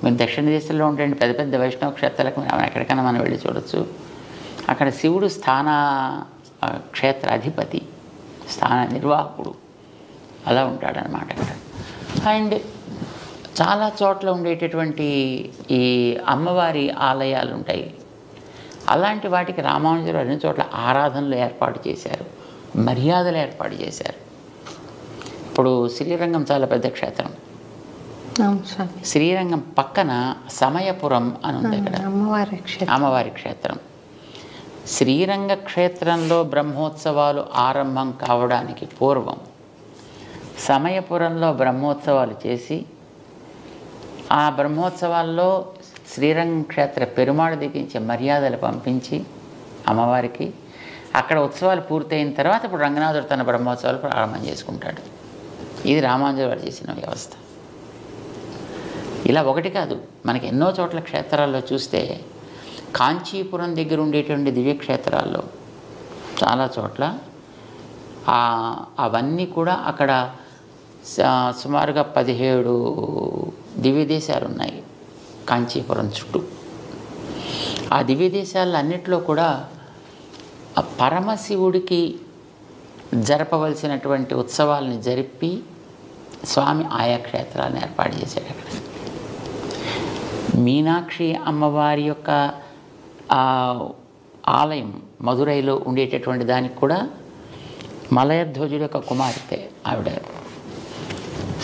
మీరు దక్షిణ దేశంలో ఉండే పెద్ద పెద్ద వైష్ణవ క్షేత్రాలకు ఎక్కడికైనా మనం వెళ్ళి చూడొచ్చు. అక్కడ శివుడు స్థాన క్షేత్ర అధిపతి, స్థాన నిర్వాహకుడు అలా ఉంటాడనమాట అక్కడ. అండ్ చాలా చోట్ల ఉండేటటువంటి ఈ అమ్మవారి ఆలయాలు ఉంటాయి. అలాంటి వాటికి రామానుజులు అన్ని చోట్ల ఆరాధనలు ఏర్పాటు చేశారు, మర్యాదలు ఏర్పాటు చేశారు. ఇప్పుడు శ్రీరంగం చాలా పెద్ద క్షేత్రం. శ్రీరంగం పక్కన సమయపురం అని ఉంది అక్కడ, అమ్మవారి క్షేత్రం. శ్రీరంగ క్షేత్రంలో బ్రహ్మోత్సవాలు ఆరంభం కావడానికి పూర్వం సమయపురంలో బ్రహ్మోత్సవాలు చేసి, ఆ బ్రహ్మోత్సవాల్లో శ్రీరంగం క్షేత్ర పెరుమాళ్ దిగించే మర్యాదలు పంపించి అమ్మవారికి, అక్కడ ఉత్సవాలు పూర్తయిన తర్వాత ఇప్పుడు రంగనాథుడు తన బ్రహ్మోత్సవాలు ప్రారంభం చేసుకుంటాడు. ఇది రామానుజులు వారు చేసిన వ్యవస్థ. ఇలా ఒకటి కాదు, మనకి ఎన్నో చోట్ల క్షేత్రాల్లో చూస్తే కాంచీపురం దగ్గర ఉండేటువంటి దివ్యక్షేత్రాల్లో చాలా చోట్ల అవన్నీ కూడా అక్కడ సుమారుగా 17 దివ్యదేశాలు ఉన్నాయి కాంచీపురం చుట్టూ. ఆ దివ్యదేశాల్లో అన్నిట్లో కూడా పరమశివుడికి జరపవలసినటువంటి ఉత్సవాలని జరిపి స్వామి ఆయా క్షేత్రాలను ఏర్పాటు చేశాడు. అక్కడ మీనాక్షి అమ్మవారి యొక్క ఆలయం మధురైలో ఉండేటటువంటి దానికి కూడా మలయధ్వజుడి యొక్క కుమార్తె ఆవిడ.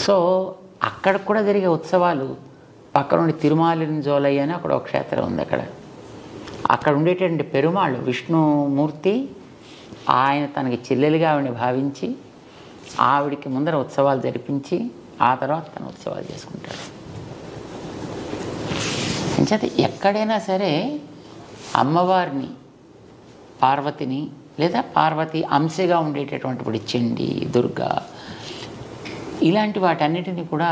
సో అక్కడ కూడా జరిగే ఉత్సవాలు పక్కన ఉండి తిరుమాలింజోలయ్య అని అక్కడ ఒక క్షేత్రం ఉంది. అక్కడ ఉండేటువంటి పెరుమాళ్ళు విష్ణుమూర్తి, ఆయన తనకి చెల్లెలుగా ఆవిడని భావించి ఆవిడికి ముందర ఉత్సవాలు జరిపించి ఆ తర్వాత తన ఉత్సవాలు చేసుకుంటాడు. అంచేత ఎక్కడైనా సరే అమ్మవారిని, పార్వతిని లేదా పార్వతి అంశగా ఉండేటటువంటి ఇప్పుడు చండి, దుర్గా ఇలాంటి వాటన్నిటినీ కూడా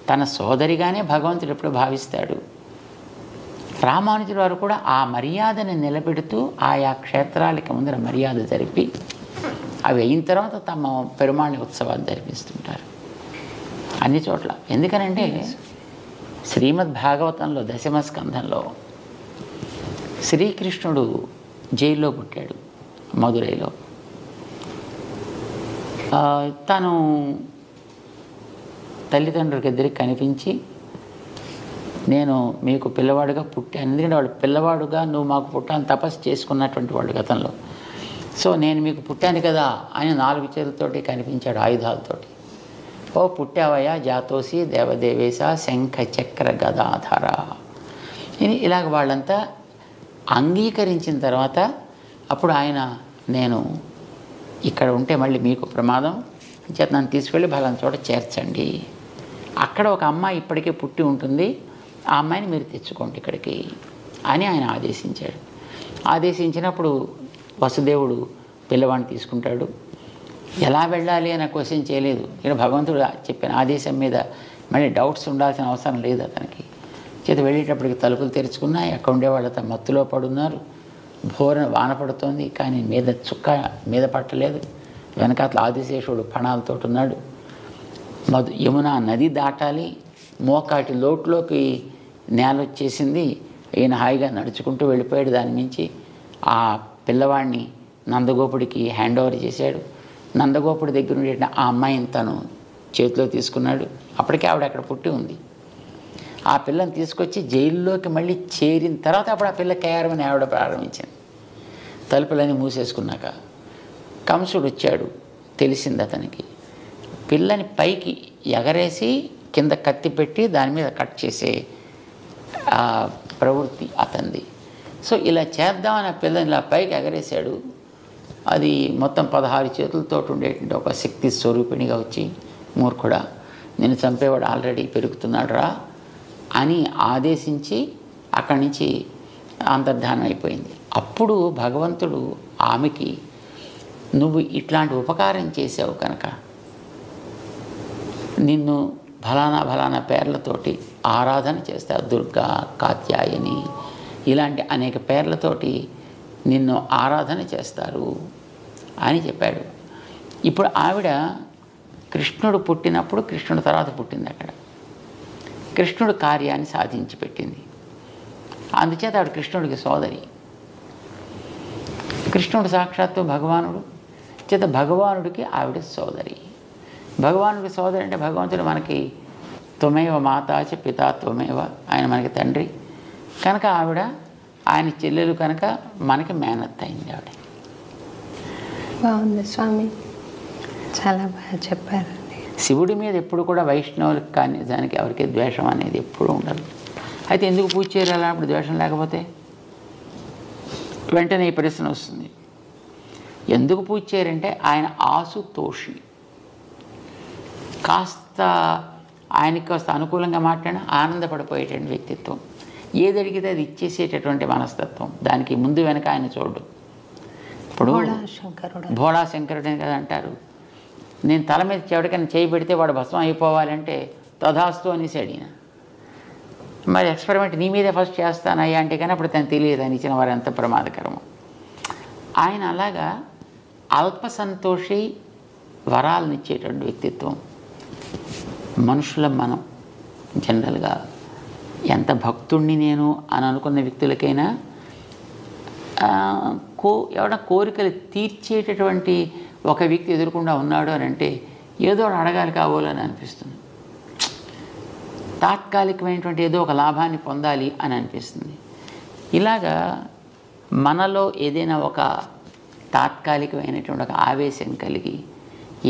తన సోదరిగానే భగవంతుడు ఎప్పుడు భావిస్తాడు. రామానుజుల వారు కూడా ఆ మర్యాదను నిలబెడుతూ ఆయా క్షేత్రాలకి ముందర మర్యాద జరిపి అవి అయిన తర్వాత తమ పెరుమాళ్ ఉత్సవాలు జరిపిస్తుంటారు అన్ని చోట్ల. ఎందుకనంటే శ్రీమద్ భాగవతంలో 10వ స్కంధంలో శ్రీకృష్ణుడు జైల్లో పుట్టాడు మధురైలో. తను తల్లిదండ్రులకి ఇద్దరికి కనిపించి, నేను మీకు పిల్లవాడుగా పుట్టాను, ఎందుకంటే వాళ్ళు పిల్లవాడుగా నువ్వు మాకు పుట్టాను తపస్సు చేసుకున్నటువంటి వాళ్ళు గతంలో. సో నేను మీకు పుట్టాను కదా ఆయన 4 చేతులతోటి కనిపించాడు ఆయుధాలతోటి. ఓ పుట్టావయ్యా జాతోసి దేవదేవేశ శంఖ చక్ర గదాధర. ఇలాగ వాళ్ళంతా అంగీకరించిన తర్వాత అప్పుడు ఆయన, నేను ఇక్కడ ఉంటే మళ్ళీ మీకు ప్రమాదం చేత నన్ను తీసుకెళ్ళి భగవంతుని చోట చేర్చండి, అక్కడ ఒక అమ్మాయి ఇప్పటికే పుట్టి ఉంటుంది, ఆ అమ్మాయిని మీరు తెచ్చుకోండి ఇక్కడికి అని ఆయన ఆదేశించాడు. ఆదేశించినప్పుడు వసుదేవుడు పిల్లవాడిని తీసుకుంటాడు. ఎలా వెళ్ళాలి అని క్వశ్చన్ చేయలేదు. ఇక్కడ భగవంతుడు చెప్పిన ఆదేశం మీద మళ్ళీ డౌట్స్ ఉండాల్సిన అవసరం లేదు అతనికి. చేత వెళ్ళేటప్పటికి తలుపులు తెరుచుకున్నాయి. అక్కడ ఉండేవాళ్ళతో మత్తులో పడున్నారు. భోరన వాన పడుతోంది, కానీ మీద చుక్క మీద పట్టలేదు. వెనకాతల ఆదిశేషుడు పణాలతో ఉన్నాడు. యమునా నది దాటాలి, మోకాటి లోటులోకి నేల వచ్చేసింది. ఈయన హాయిగా నడుచుకుంటూ వెళ్ళిపోయాడు. దాని మించి ఆ పిల్లవాడిని నందగోపుడికి హ్యాండ్ ఓవర్ చేశాడు. నందగోపుడి దగ్గర ఉండే ఆ అమ్మాయిని తను చేతిలో తీసుకున్నాడు. అప్పటికే ఆవిడ అక్కడ పుట్టి ఉంది. ఆ పిల్లని తీసుకొచ్చి జైల్లోకి మళ్ళీ చేరిన తర్వాత అప్పుడు ఆ పిల్ల కేఆర్మని ఆవిడ ప్రారంభించింది. తలుపులన్నీ మూసేసుకున్నాక కంసుడు వచ్చాడు. తెలిసింది అతనికి. పిల్లని పైకి ఎగరేసి కింద కత్తి పెట్టి దాని మీద కట్ చేసే ప్రవృత్తి అతనిది. సో ఇలా చేద్దామని ఆ పిల్లని ఇలా పైకి ఎగరేశాడు. అది మొత్తం 16 చేతులతో ఉండేటువంటి ఒక శక్తి స్వరూపిణిగా వచ్చి, మూర్ఖుడా నిన్ను చంపేవాడు ఆల్రెడీ పెరుగుతున్నాడు రా అని ఆదేశించి అక్కడి నుంచి అంతర్ధానం అయిపోయింది. అప్పుడు భగవంతుడు ఆమెకి, నువ్వు ఇట్లాంటి ఉపకారం చేసావు కనుక నిన్ను ఫలానా పేర్లతోటి ఆరాధన చేస్తారు. దుర్గా, కాత్యాయని ఇలాంటి అనేక పేర్లతోటి నిన్ను ఆరాధన చేస్తారు అని చెప్పాడు. ఇప్పుడు ఆవిడ కృష్ణుడు పుట్టినప్పుడు కృష్ణుడు తర్వాత పుట్టింది అక్కడ. కృష్ణుడు కార్యాన్ని సాధించి పెట్టింది. అందుచేత ఆవిడ కృష్ణుడికి సోదరి. కృష్ణుడు సాక్షాత్తు భగవానుడు చేత భగవానుడికి ఆవిడ సోదరి. భగవానుడికి సోదరి అంటే భగవంతుడు మనకి త్వమేవ మాతాచ పితా త్వమేవ, ఆయన మనకి తండ్రి కనుక ఆవిడ ఆయన చెల్లెలు కనుక మనకి మేనత్త అయింది ఆవిడ. బాగుంది స్వామి, చాలా బాగా చెప్పారండి. శివుడి మీద ఎప్పుడు కూడా వైష్ణవులకు కానీ దానికి ఎవరికి ద్వేషం అనేది ఎప్పుడూ ఉండదు. అయితే ఎందుకు పూజ చేయాలి అప్పుడు ద్వేషం లేకపోతే? వెంటనే ఈ ప్రశ్న వస్తుంది, ఎందుకు పూజ చేయరంటే ఆయన ఆశుతోషి, కాస్త ఆయనకి కాస్త అనుకూలంగా మాట్లాడిన ఆనందపడిపోయేటువంటి వ్యక్తిత్వం, ఏది అడిగితే అది ఇచ్చేసేటటువంటి మనస్తత్వం, దానికి ముందు వెనక ఆయన చూడు. ఇప్పుడు భోళా శంకరుడు అని కదా అంటారు. నేను తల మీద ఎవరికైనా చేయి పెడితే వాడు భస్మం అయిపోవాలంటే తథాస్తు అనేసి అడిగిన. మరి ఎక్స్పెరిమెంట్ నీ మీదే ఫస్ట్ చేస్తానయ్యా అంటే కానీ అప్పుడు తను తెలియదు అని ఇచ్చిన వారు ఎంత ప్రమాదకరము. ఆయన అలాగా అల్ప సంతోషి, వరాలనిచ్చేటువంటి వ్యక్తిత్వం. మనుషుల మనం జనరల్గా ఎంత భక్తుణ్ణి నేను అని అనుకున్న వ్యక్తులకైనా ఎవరైనా కోరికలు తీర్చేటటువంటి ఒక వ్యక్తి ఎదురకుండా ఉన్నాడు అని అంటే ఏదో అడగాలి కావాలని అనిపిస్తుంది. తాత్కాలికమైనటువంటి ఏదో ఒక లాభాన్ని పొందాలి అని అనిపిస్తుంది. ఇలాగా మనలో ఏదైనా ఒక తాత్కాలికమైనటువంటి ఒక ఆవేశం కలిగి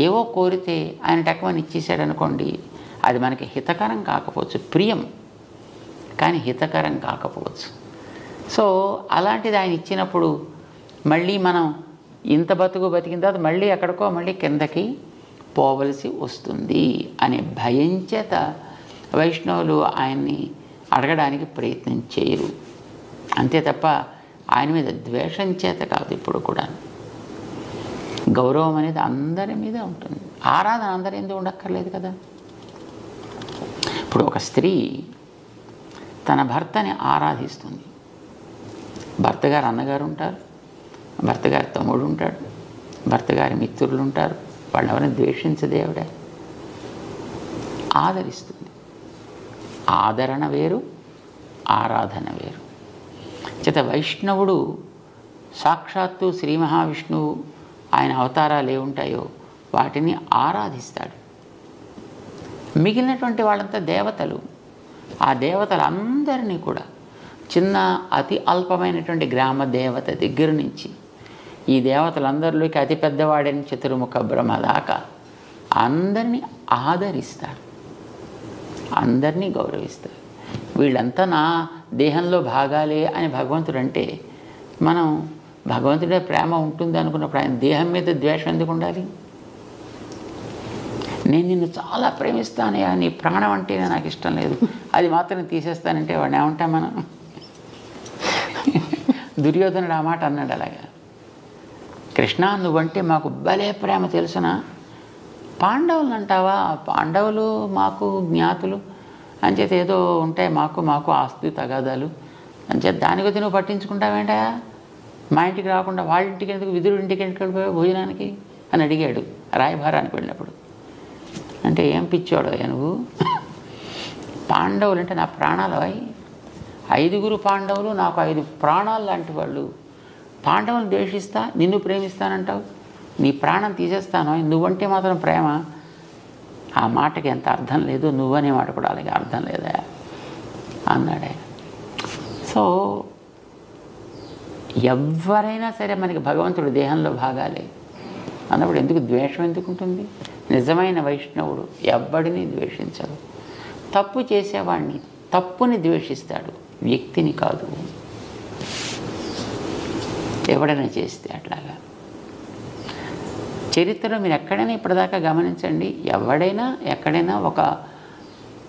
ఏవో కోరితే ఆయన టక్కుమని ఇచ్చేసాడు అనుకోండి, అది మనకి హితకరం కాకపోవచ్చు, ప్రియం కానీ హితకరం కాకపోవచ్చు. సో అలాంటిది ఆయన ఇచ్చినప్పుడు మళ్ళీ మనం ఇంత బతికిన తర్వాత మళ్ళీ ఎక్కడికో మళ్ళీ కిందకి పోవలసి వస్తుంది అనే భయం చేత వైష్ణవులు ఆయన్ని అడగడానికి ప్రయత్నం చేయరు. అంతే తప్ప ఆయన మీద ద్వేషం చేత కాదు. ఇప్పుడు కూడా గౌరవం అనేది అందరి మీద ఉంటుంది. ఆరాధన అందరి ఎందుకు ఉండక్కర్లేదు కదా. ఇప్పుడు ఒక స్త్రీ తన భర్తని ఆరాధిస్తుంది. భర్త గారు అన్నగారు ఉంటారు, భర్త గారి తమ్ముడు ఉంటాడు, భర్త గారి మిత్రులు ఉంటారు. వాళ్ళు ఎవరైనా ద్వేషించదే ఆవిడ ఆదరిస్తుంది. ఆదరణ వేరు, ఆరాధన వేరు. చేత వైష్ణవుడు సాక్షాత్తు శ్రీ మహావిష్ణువు ఆయన అవతారాలు ఏముంటాయో వాటిని ఆరాధిస్తాడు. మిగిలినటువంటి వాళ్ళంతా దేవతలు. ఆ దేవతలందరినీ కూడా చిన్న అతి అల్పమైనటువంటి గ్రామ దేవత దగ్గర నుంచి ఈ దేవతలందరిలోకి అతి పెద్దవాడని చతుర్ముఖ బ్రహ్మ దాకా అందరినీ ఆదరిస్తాడు, అందరినీ గౌరవిస్తాడు. వీళ్ళంతా నా దేహంలో భాగాలే అని భగవంతుడు అంటే మనం భగవంతుడే ప్రేమ ఉంటుంది అనుకున్నప్పుడు ఆయన దేహం మీద ద్వేషం ఎందుకు ఉండాలి? నేను నిన్ను చాలా ప్రేమిస్తానయ్యా, నీ ప్రాణం అంటేనే నాకు ఇష్టం లేదు, అది మాత్రం తీసేస్తానంటే వాడిని ఏమంటాం మనం? దుర్యోధనుడు ఆ మాట అన్నాడు. అలాగా కృష్ణ నువ్వంటే మాకు భలే ప్రేమ తెలుసునా, పాండవులు అంటావా? పాండవులు మాకు జ్ఞాతులు అంచేత ఏదో ఉంటాయి మాకు ఆస్తి తగాదాలు అంచేత దాని కొద్ది నువ్వు పట్టించుకుంటావేంటా? మా ఇంటికి రాకుండా వాళ్ళ ఇంటికి ఎందుకు, విదురుడి ఇంటికి ఎందుకు వెళ్ళిపోయావు భోజనానికి అని అడిగాడు రాయభారానికి వెళ్ళినప్పుడు. అంటే ఏం పిచ్చాడు నువ్వు? పాండవులు అంటే నా ప్రాణాలు అవి, 5 పాండవులు నాకు 5 ప్రాణాలు లాంటి వాళ్ళు. పాండవులు ద్వేషిస్తా నిన్ను ప్రేమిస్తానంటావు, నీ ప్రాణం తీసేస్తాను, నువ్వంటే మాత్రం ప్రేమ. ఆ మాటకి ఎంత అర్థం లేదు, నువ్వనే మాట కూడా అలాగే అర్థం లేదా అన్నాడే. సో ఎవరైనా సరే మనకి భగవంతుడు దేహంలో భాగాలే అన్నప్పుడు ఎందుకు ద్వేషం ఎందుకు ఉంటుంది? నిజమైన వైష్ణవుడు ఎవ్వడిని ద్వేషించడు. తప్పు చేసేవాడిని తప్పుని ద్వేషిస్తాడు, వ్యక్తిని కాదు. ఎవడైనా చేస్తే అట్లాగా చరిత్రలో మీరు ఎక్కడైనా ఇప్పటిదాకా గమనించండి, ఎవడైనా ఎక్కడైనా ఒక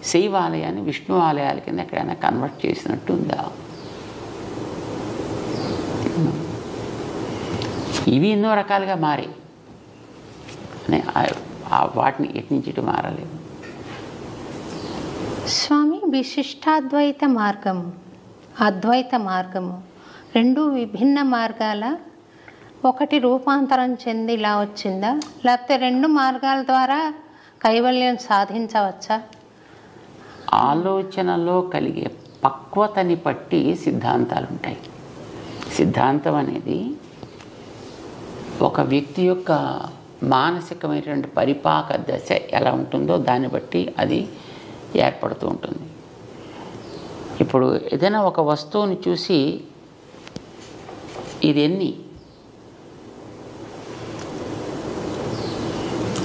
శైవ ఆలయాన్ని విష్ణు ఆలయాల కింద ఎక్కడైనా కన్వర్ట్ చేసినట్టు ఉందా? ఇవి ఎన్నో రకాలుగా మారాయి, వాటిని ఎటు నుంచి ఇటు మారలేదు. స్వామి, విశిష్టాద్వైత మార్గము అద్వైత మార్గము రెండు విభిన్న మార్గాల, ఒకటి రూపాంతరం చెంది ఇలా వచ్చిందా, లేకపోతే 2 మార్గాల ద్వారా కైవల్యం సాధించవచ్చా? ఆలోచనలో కలిగే పక్వతని బట్టి సిద్ధాంతాలు ఉంటాయి. సిద్ధాంతం అనేది ఒక వ్యక్తి యొక్క మానసికమైనటువంటి పరిపాక దశ ఎలా ఉంటుందో దాన్ని బట్టి అది ఏర్పడుతూ ఉంటుంది. ఇప్పుడు ఏదైనా ఒక వస్తువుని చూసి ఇది ఎన్ని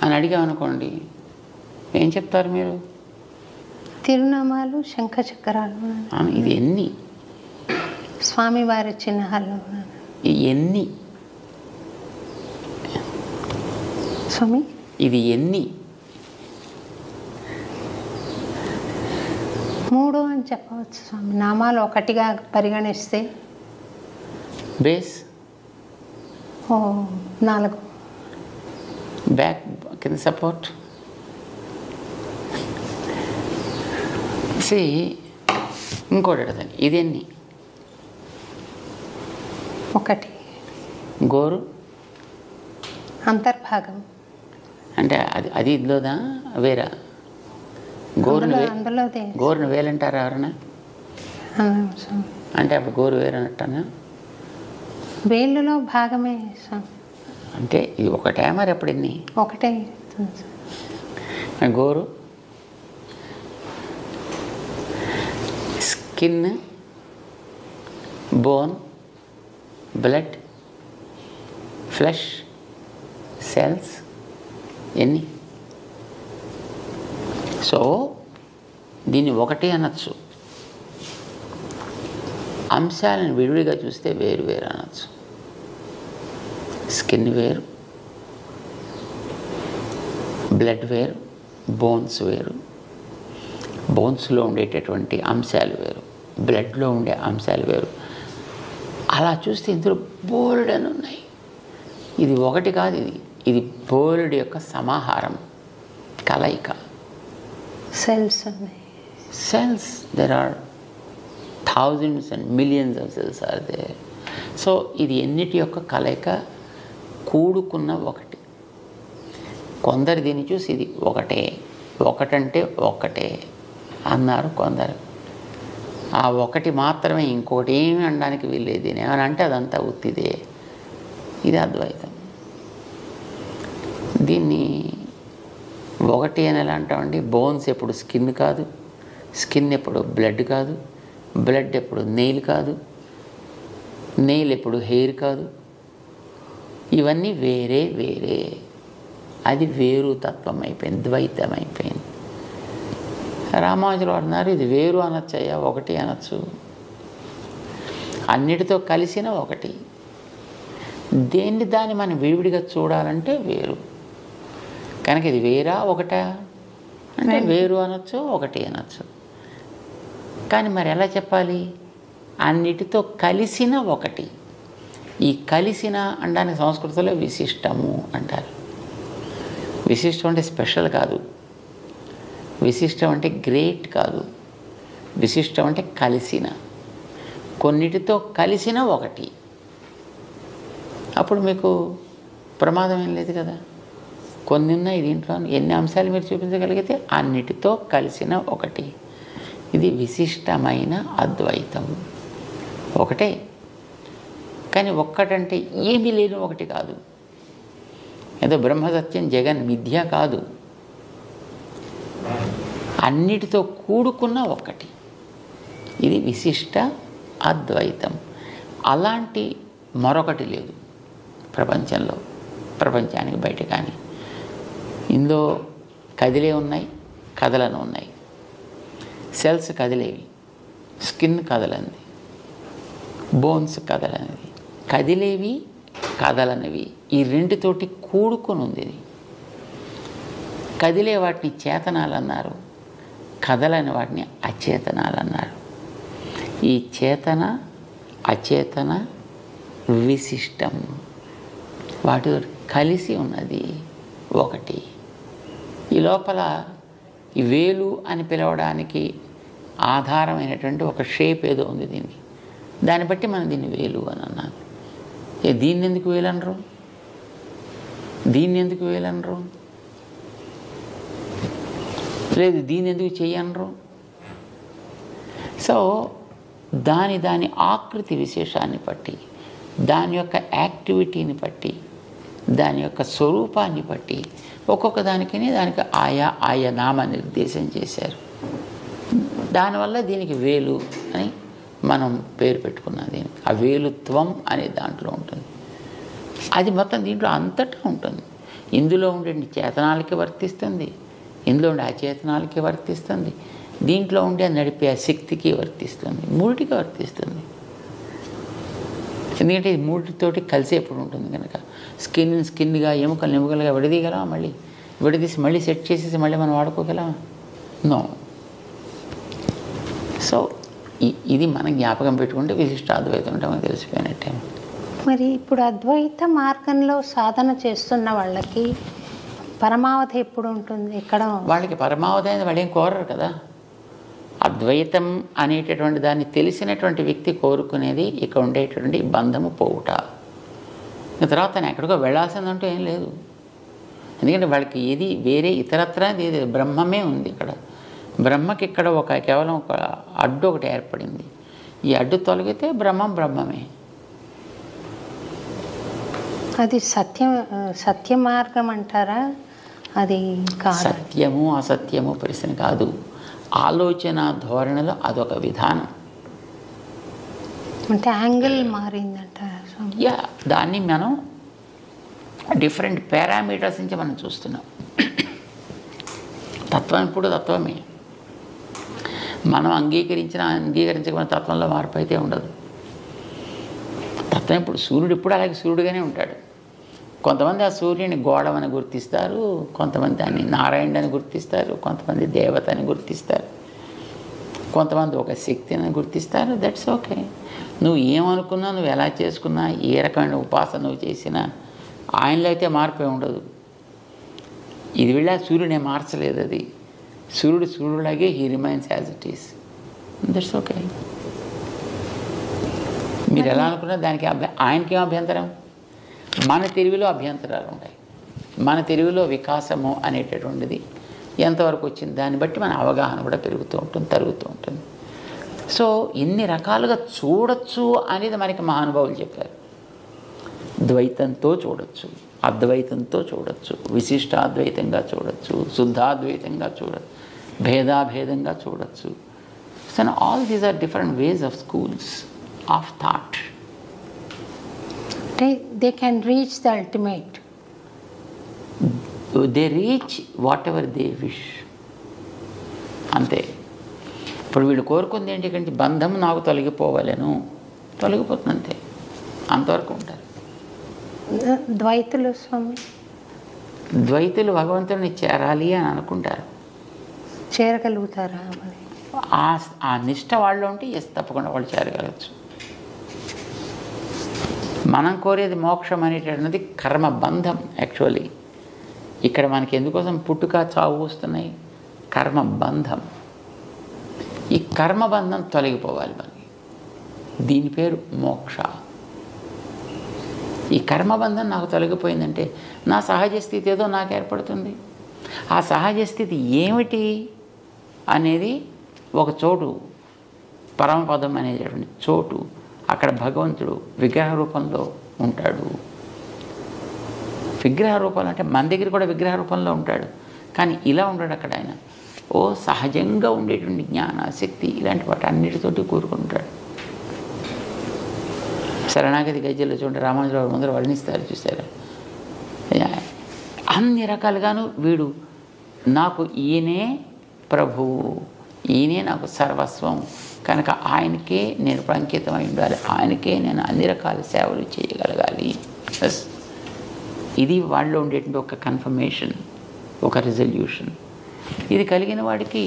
అని అడిగామనుకోండి, ఏం చెప్తారు మీరు? తిరునామాలు, శంఖ చక్రాలు. ఇది ఎన్ని? స్వామివారి చిహ్నాలు. ఎన్ని? స్వామి ఇది ఎన్ని? 3 అని చెప్పవచ్చు స్వామి. నామాలు ఒకటిగా పరిగణిస్తే బేస్ 4, బ్యాక్ కింద సపోర్ట్. ఇంకోటి అడగండి, ఇది ఎన్ని? 1. గోరు అంతర్భాగం అంటే అది ఇందులోదా వేరా? అందులోదే. గోరును వేలంటారా ఎవరన్నా? అంటే అప్పుడు గోరు వేరనట్టనా? వేళ్ళలో భాగమే స్వామి. అంటే ఇది ఒకటే మరి ఎప్పుడు ఎన్ని? ఒకటే. గోరు skin, bone, blood, flesh, cells ఎన్ని? సో దీన్ని ఒకటి అనొచ్చు. అంశాలను విడివిడిగా చూస్తే వేరు వేరు అనొచ్చు. స్కిన్ వేరు, బ్లడ్ వేరు, బోన్స్ వేరు. బోన్స్లో ఉండేటటువంటి అంశాలు వేరు, బ్లడ్లో ఉండే అంశాలు వేరు. అలా చూస్తే ఇందులో బోల్డ్ అని ఉన్నాయి. ఇది ఒకటి కాదు, ఇది బోల్డ్ యొక్క సమాహారం, కలయిక. సెల్స్ ఉన్నాయి. Cells, there are thousands and millions of cells are there. So ఇది ఎన్నిటి యొక్క కలయిక, కూడుకున్న ఒకటి. కొందరు దీన్ని చూసి ఇది ఒకటంటే ఒకటే అన్నారు కొందరు. ఆ ఒకటి మాత్రమే, ఇంకొకటి ఏమి అనడానికి వీల్లేదు. దీని ఏమని అంటే అదంతా ఉత్తిదే. ఇది అద్వైతం. దీన్ని ఒకటి అని ఎలా అంటామండి? బోన్స్ ఎప్పుడు స్కిన్ కాదు, స్కిన్ ఎప్పుడు బ్లడ్ కాదు, బ్లడ్ ఎప్పుడు నెయిల్ కాదు, నెయిల్ ఎప్పుడు హెయిర్ కాదు. ఇవన్నీ వేరే వేరే. అది వేరు తత్వం అయిపోయింది, ద్వైతం అయిపోయింది. రామానుజులు అన్నారు ఇది వేరు అనొచ్చయ్యా, ఒకటి అనొచ్చు. అన్నిటితో కలిసిన ఒకటి. దాన్ని మనం విడివిడిగా చూడాలంటే వేరు. కనుక ఇది వేరా ఒకటా అంటే వేరు అనొచ్చు, ఒకటి అనొచ్చు. కానీ మరి ఎలా చెప్పాలి? అన్నిటితో కలిసిన ఒకటి. ఈ కలిసిన అనడానికి సంస్కృతంలో విశిష్టము అంటారు. విశిష్టం అంటే స్పెషల్ కాదు, విశిష్టం అంటే గ్రేట్ కాదు, విశిష్టం అంటే కలిసిన, కొన్నిటితో కలిసిన ఒకటి. అప్పుడు మీకు ప్రమాదం ఏం లేదు కదా. కొన్ని ఉన్నాయి దీంట్లో, ఎన్ని అంశాలు మీరు చూపించగలిగితే అన్నిటితో కలిసిన ఒకటి. ఇది విశిష్టమైన అద్వైతం. ఒకటే, కానీ ఒక్కటంటే ఏమీ లేని ఒకటి కాదు. ఏదో బ్రహ్మసత్యం జగన్ మిథ్య కాదు, అన్నిటితో కూడుకున్న ఒకటి. ఇది విశిష్ట అద్వైతం. అలాంటి మరొకటి లేదు ప్రపంచంలో, ప్రపంచానికి బయట. కానీ ఇందులో కదిలే ఉన్నాయి, కదలను ఉన్నాయి. సెల్స్ కదిలేవి, స్కిన్ కదలనిది, బోన్స్ కదలనిది. కదిలేవి కదలనివి ఈ రెండితోటి కూడుకొని ఉంది ఇది. కదిలే వాటిని చేతనాలు అన్నారు, కదలని వాటిని అచేతనాలు అన్నారు. ఈ చేతన అచేతన విశిష్టం, వాటి కలిసి ఉన్నది ఒకటి. ఈ లోపల ఈ వేలు అని పిలవడానికి ఆధారమైనటువంటి ఒక షేప్ ఏదో ఉంది దీనికి. దాన్ని బట్టి మనం దీన్ని వేలు అని అన్నాను. దీన్ని ఎందుకు వేలు అనరు? దీన్ని ఎందుకు వేలు అనరు? లేదు దీన్ని ఎందుకు చెయ్యి అనరు? సో దాని ఆకృతి విశేషాన్ని బట్టి, దాని యొక్క యాక్టివిటీని బట్టి, దాని యొక్క స్వరూపాన్ని బట్టి ఒక్కొక్క దానికి ఆయా నామ నిర్దేశం చేశారు. దానివల్ల దీనికి వేలు అని మనం పేరు పెట్టుకున్నాం. దీనికి ఆ వేలుత్వం అనే దాంట్లో ఉంటుంది. అది మొత్తం దీంట్లో అంతటా ఉంటుంది. ఇందులో ఉండే చేతనాలకి వర్తిస్తుంది, ఇందులో ఉండే అచేతనాలకి వర్తిస్తుంది, దీంట్లో ఉండే నడిపే శక్తికి వర్తిస్తుంది, మూడిటికి వర్తిస్తుంది. ఎందుకంటే ఇది మూడితోటి కలిసి ఎప్పుడు ఉంటుంది కనుక స్కిన్గా ఎముకలుగా విడదీయగలమా? మళ్ళీ విడదీసి మళ్ళీ సెట్ చేసేసి మళ్ళీ మనం వాడుకోగలమా? నో. సో ఇది మనం జ్ఞాపకం పెట్టుకుంటే విశిష్టాద్వైతం అంటే మనకు తెలిసిపోయినట్టే. మరి ఇప్పుడు అద్వైత మార్గంలో సాధన చేస్తున్న వాళ్ళకి పరమావధి ఎప్పుడు ఉంటుంది? ఎక్కడ వాళ్ళకి పరమావధి అనేది వాళ్ళు ఏం కోరరు కదా. అద్వైతం అనేటటువంటి దాన్ని తెలిసినటువంటి వ్యక్తి కోరుకునేది ఇక్కడ ఉండేటటువంటి బంధము పోవుట. తర్వాత నేను ఎక్కడికో వెళ్ళాల్సిందంటూ ఏం లేదు. ఎందుకంటే వాళ్ళకి ఏది వేరే ఇతరత్ర ఏది బ్రహ్మమే ఉంది. ఇక్కడ బ్రహ్మకి ఇక్కడ కేవలం ఒక అడ్డు ఒకటి ఏర్పడింది. ఈ అడ్డు తొలగితే బ్రహ్మమే. అది సత్య మార్గం అంటారా? అది సత్యము అసత్యము ప్రశ్న కాదు. ఆలోచన ధోరణిలో అదొక విధానం. అంటే యాంగిల్ మారిందంటారా? యా, దాన్ని మనం డిఫరెంట్ పారామీటర్స్ నుంచి మనం చూస్తున్నాం. తత్వం ఇప్పుడు తత్వమే. మనం అంగీకరించకపోయిన తత్వంలో మార్పు అయితే ఉండదు. తత్వం ఇప్పుడు సూర్యుడు ఇప్పుడు అలాగే సూర్యుడుగానే ఉంటాడు. కొంతమంది ఆ సూర్యుని గోడవని గుర్తిస్తారు, కొంతమంది దాన్ని నారాయణుడు అని గుర్తిస్తారు, కొంతమంది దేవత అని గుర్తిస్తారు, కొంతమంది ఒక శక్తిని గుర్తిస్తారు. That's okay. నువ్వు ఏమనుకున్నా, నువ్వు ఎలా చేసుకున్నా, ఏ రకమైన ఉపాసన నువ్వు చేసినా ఆయనలో అయితే మార్పే ఉండదు. ఇది వెళ్ళా సూర్యుడే మార్చలేదు. అది సూర్యుడులాగే he remains as it is. That's okay. మీరు ఎలా అనుకున్నా దానికి ఆయనకేం అభ్యంతరం? మన తెలివిలో అభ్యంతరాలు ఉంటాయి. మన తెలివిలో వికాసము అనేటటువంటిది ఎంతవరకు వచ్చింది దాన్ని బట్టి మన అవగాహన కూడా పెరుగుతూ ఉంటుంది, తరుగుతూ ఉంటుంది. సో ఎన్ని రకాలుగా చూడొచ్చు అనేది మనకి మహానుభావులు చెప్పారు. ద్వైతంతో చూడొచ్చు, అద్వైతంతో చూడొచ్చు, విశిష్టాద్వైతంగా చూడొచ్చు, శుద్ధాద్వైతంగా చూడొచ్చు, భేదాభేదంగా చూడొచ్చు. So all these are different ways of schools of thought. They can reach the ultimate. They reach whatever they wish. అంతే. ఇప్పుడు వీళ్ళు కోరుకుంది ఏంటి? కంటే బంధం నాకు తొలగిపోవాలను, తొలగిపోతుంది అంతే. అంతవరకు ఉంటారు ద్వైతులు. స్వామి, ద్వైతులు భగవంతుడిని చేరాలి అని అనుకుంటారు. చేరగలుగుతారా? ఆ నిష్ట వాళ్ళు ఉంటే ఎస్, తప్పకుండా వాళ్ళు చేరగలవచ్చు. మనం కోరేది మోక్షం అనేటటువంటిది కర్మబంధం. యాక్చువల్లీ ఇక్కడ మనకి ఎందుకోసం పుట్టుక చావు వస్తున్నాయి? కర్మబంధం. ఈ కర్మబంధం తొలగిపోవాలి మనకి. దీని పేరు మోక్ష. ఈ కర్మబంధం నాకు తొలగిపోయిందంటే నా సహజ స్థితి ఏదో నాకు ఏర్పడుతుంది. ఆ సహజ స్థితి ఏమిటి అనేది ఒక చోటు, పరమపదం అనేటటువంటి చోటు, అక్కడ భగవంతుడు విగ్రహ రూపంలో ఉంటాడు. విగ్రహ రూపంలో అంటే మన దగ్గర కూడా విగ్రహ రూపంలో ఉంటాడు, కానీ ఇలా ఉంటాడు అక్కడ. ఆయన సహజంగా ఉండేటువంటి జ్ఞాన శక్తి ఇలాంటి వాటి అన్నిటితోటి కూరుకుంటాడు. శరణాగతి గజ్జల్లో చూడండి, రామానుజరావు ముందర వర్ణిస్తారు, చూసారా? అన్ని రకాలుగాను వీడు నాకు ఈయనే ప్రభువు, ఈయనే నాకు సర్వస్వం కనుక ఆయనకే నేను అంకితమై ఉండాలి, ఆయనకే నేను అన్ని రకాల సేవలు చేయగలగాలి. ఇది వాళ్ళలో ఉండేటువంటి ఒక కన్ఫర్మేషన్, ఒక రిజల్యూషన్. ఇది కలిగిన వాడికి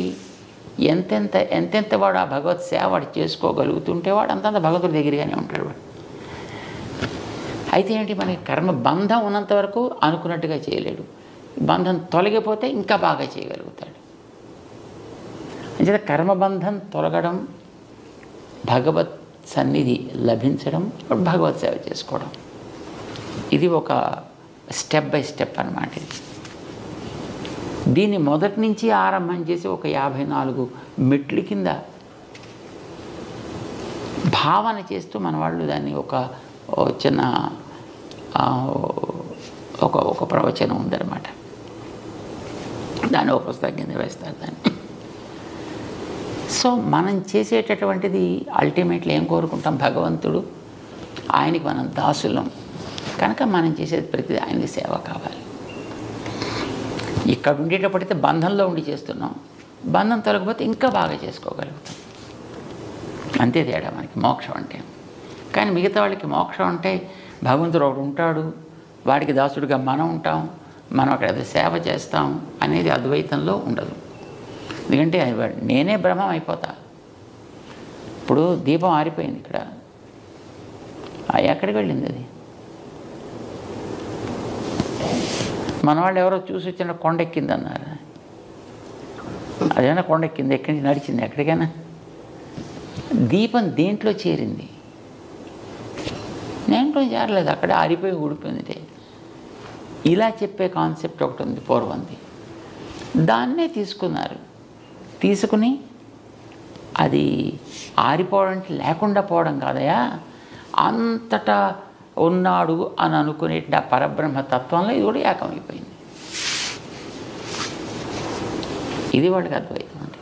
ఎంతెంత వాడు ఆ భగవత్ సేవ వాడు చేసుకోగలుగుతుంటే వాడు అంతంత భగవంతుడి దగ్గరగానే ఉంటాడు వాడు. అయితే ఏంటి, మనకి కర్మ బంధం ఉన్నంత వరకు అనుకున్నట్టుగా చేయలేడు. బంధం తొలగిపోతే ఇంకా బాగా చేయగలుగుతాడు. అంటే కర్మబంధం తొలగడం, భగవత్ సన్నిధి లభించడం, భగవత్ సేవ చేసుకోవడం, ఇది ఒక స్టెప్ బై స్టెప్ అన్నమాట. దీన్ని మొదటి నుంచి ఆరంభం చేసి ఒక 54 మెట్ల కింద భావన చేస్తూ మన వాళ్ళు దాన్ని ఒక చిన్న ఒక ప్రవచనం ఉందన్నమాట. దాన్ని ఒక పుస్తకం కింద వేస్తారు దాన్ని. సో మనం చేసేటటువంటిది అల్టిమేట్లీ ఏం కోరుకుంటాం? భగవంతుడు, ఆయనకి మనం దాసులం కనుక మనం చేసేది ప్రతిదీ ఆయనకి సేవ కావాలి. ఇక్కడ ఉండేటప్పుడైతే బంధంలో ఉండి చేస్తున్నాం, బంధం తొలగిపోతే ఇంకా బాగా చేసుకోగలుగుతాం. అంతే తేడా మనకి మోక్షం అంటే. కానీ మిగతా వాళ్ళకి మోక్షం అంటే భగవంతుడు ఒకడు ఉంటాడు, వాడికి దాసుడిగా మనం ఉంటాం, మనం అక్కడ ఏదో సేవ చేస్తాం అనేది అద్వైతంలో ఉండదు. ఎందుకంటే నేనే బ్రహ్మం అయిపోతా. ఇప్పుడు దీపం ఆరిపోయింది, ఇక్కడ ఎక్కడికి వెళ్ళింది అది? మన వాళ్ళు ఎవరో చూసి వచ్చిన కొండెక్కింది అన్నారు. అదేమైనా కొండెక్కింది, ఎక్కడి నుంచి నడిచింది ఎక్కడికైనా? దీపం దేంట్లో చేరింది? దేంట్లో చేరలేదు, అక్కడే ఆరిపోయి ఊడిపోయింది. ఇలా చెప్పే కాన్సెప్ట్ ఒకటి ఉంది పూర్వంది, దాన్నే తీసుకున్నారు. తీసుకుని అది ఆరిపోవడం లేకుండా పోవడం కాదయా, అంతటా ఉన్నాడు అని అనుకునే ఆ పరబ్రహ్మ తత్వంలో ఇది కూడా ఏకమైపోయింది. ఇది వాళ్ళకి అద్వైతం అంటే.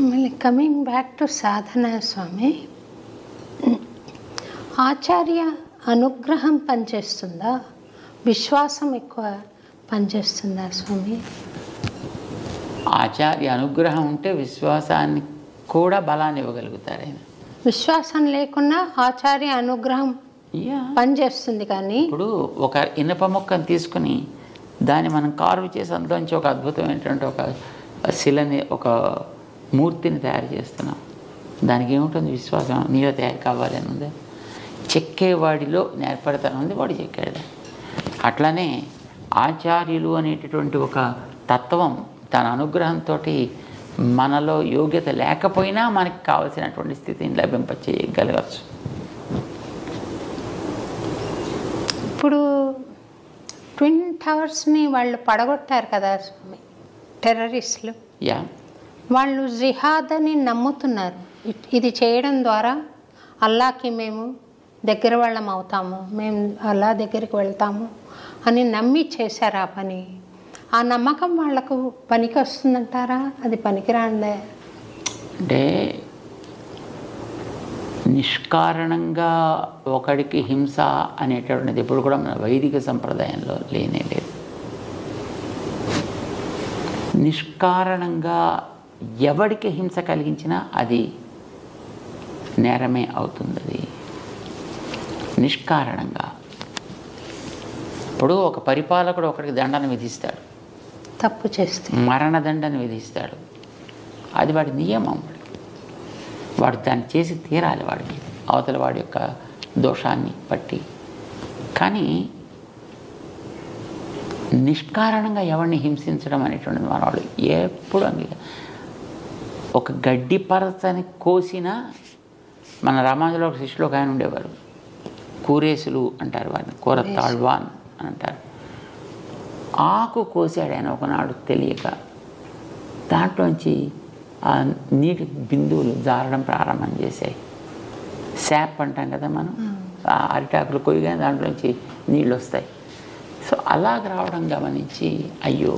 మళ్ళీ కమింగ్ బ్యాక్ టు సాధన స్వామి, ఆచార్య అనుగ్రహం పనిచేస్తుందా, విశ్వాసం ఎక్కువ పనిచేస్తుందా స్వామి? ఆచార్య అనుగ్రహం ఉంటే విశ్వాసాన్ని కూడా బలాన్ని ఇవ్వగలుగుతారు ఆయన. విశ్వాసం లేకున్నా ఆచార్య అనుగ్రహం పనిచేస్తుంది. కానీ ఇప్పుడు ఒక ఇనప మొక్కను తీసుకుని దాన్ని మనం కార్వ్ చేసి అందులోంచి ఒక అద్భుతమైనటువంటి ఒక శిలని, ఒక మూర్తిని తయారు చేస్తున్నాం. దానికి ఏముంటుంది? విశ్వాసం. నీలో తయారు కావాలి అని ఉంది, చెక్కేవాడిలో నేర్పడతాను ఉంది, వాడు చెక్కాడు. అట్లానే ఆచార్యులు అనేటటువంటి ఒక తత్వం తన అనుగ్రహంతో మనలో యోగ్యత లేకపోయినా మనకి కావలసినటువంటి స్థితిని లభింపచేయగలగచ్చు. ఇప్పుడు ట్విన్ టవర్స్ని వాళ్ళు పడగొట్టారు కదా స్వామి, టెర్రరిస్టులు. వాళ్ళు జిహాద్ అని నమ్ముతున్నారు. ఇది చేయడం ద్వారా అల్లాకి మేము దగ్గర వాళ్ళం అవుతాము, మేము అల్లా దగ్గరికి వెళ్తాము అని నమ్మి చేశారు ఆ పని. ఆ నమ్మకం వాళ్లకు పనికి వస్తుందంటారా? అది పనికిరాందే అంటే నిష్కారణంగా ఒకడికి హింస అనేటటువంటిది ఎప్పుడు కూడా మన వైదిక సంప్రదాయంలో లేనే లేదు. నిష్కారణంగా ఎవడికి హింస కలిగించినా అది నేరమే అవుతుంది. అది నిష్కారణంగా. ఇప్పుడు ఒక పరిపాలకుడు ఒకడికి దండన విధిస్తాడు, తప్పు చేస్తే మరణదండన విధిస్తాడు, అది వాడి నియమం. వాడు దాన్ని చేసి తీరాలి వాడి మీద, అవతల వాడి యొక్క దోషాన్ని బట్టి. కానీ నిష్కారణంగా ఎవరిని హింసించడం అనేటువంటిది మన వాళ్ళు ఎప్పుడు ఒక గడ్డి పరచని కోసినా, మన రామానుజులో ఒక శిష్యులు ఒక ఆయన ఉండేవారు, కూరేసులు అంటారు వారిని, కూర తాళ్వాన్ అని అంటారు. ఆకు కోసాడు ఆయన ఒకనాడు తెలియక, దాంట్లోంచి ఆ నీటి బిందువులు జారడం ప్రారంభం చేశాయి. శాప్ అంటాం కదా మనం, ఆ అరిటాకులు కొయ్యగానే దాంట్లోంచి నీళ్ళు వస్తాయి. సో అలాగ రావడం గమనించి, అయ్యో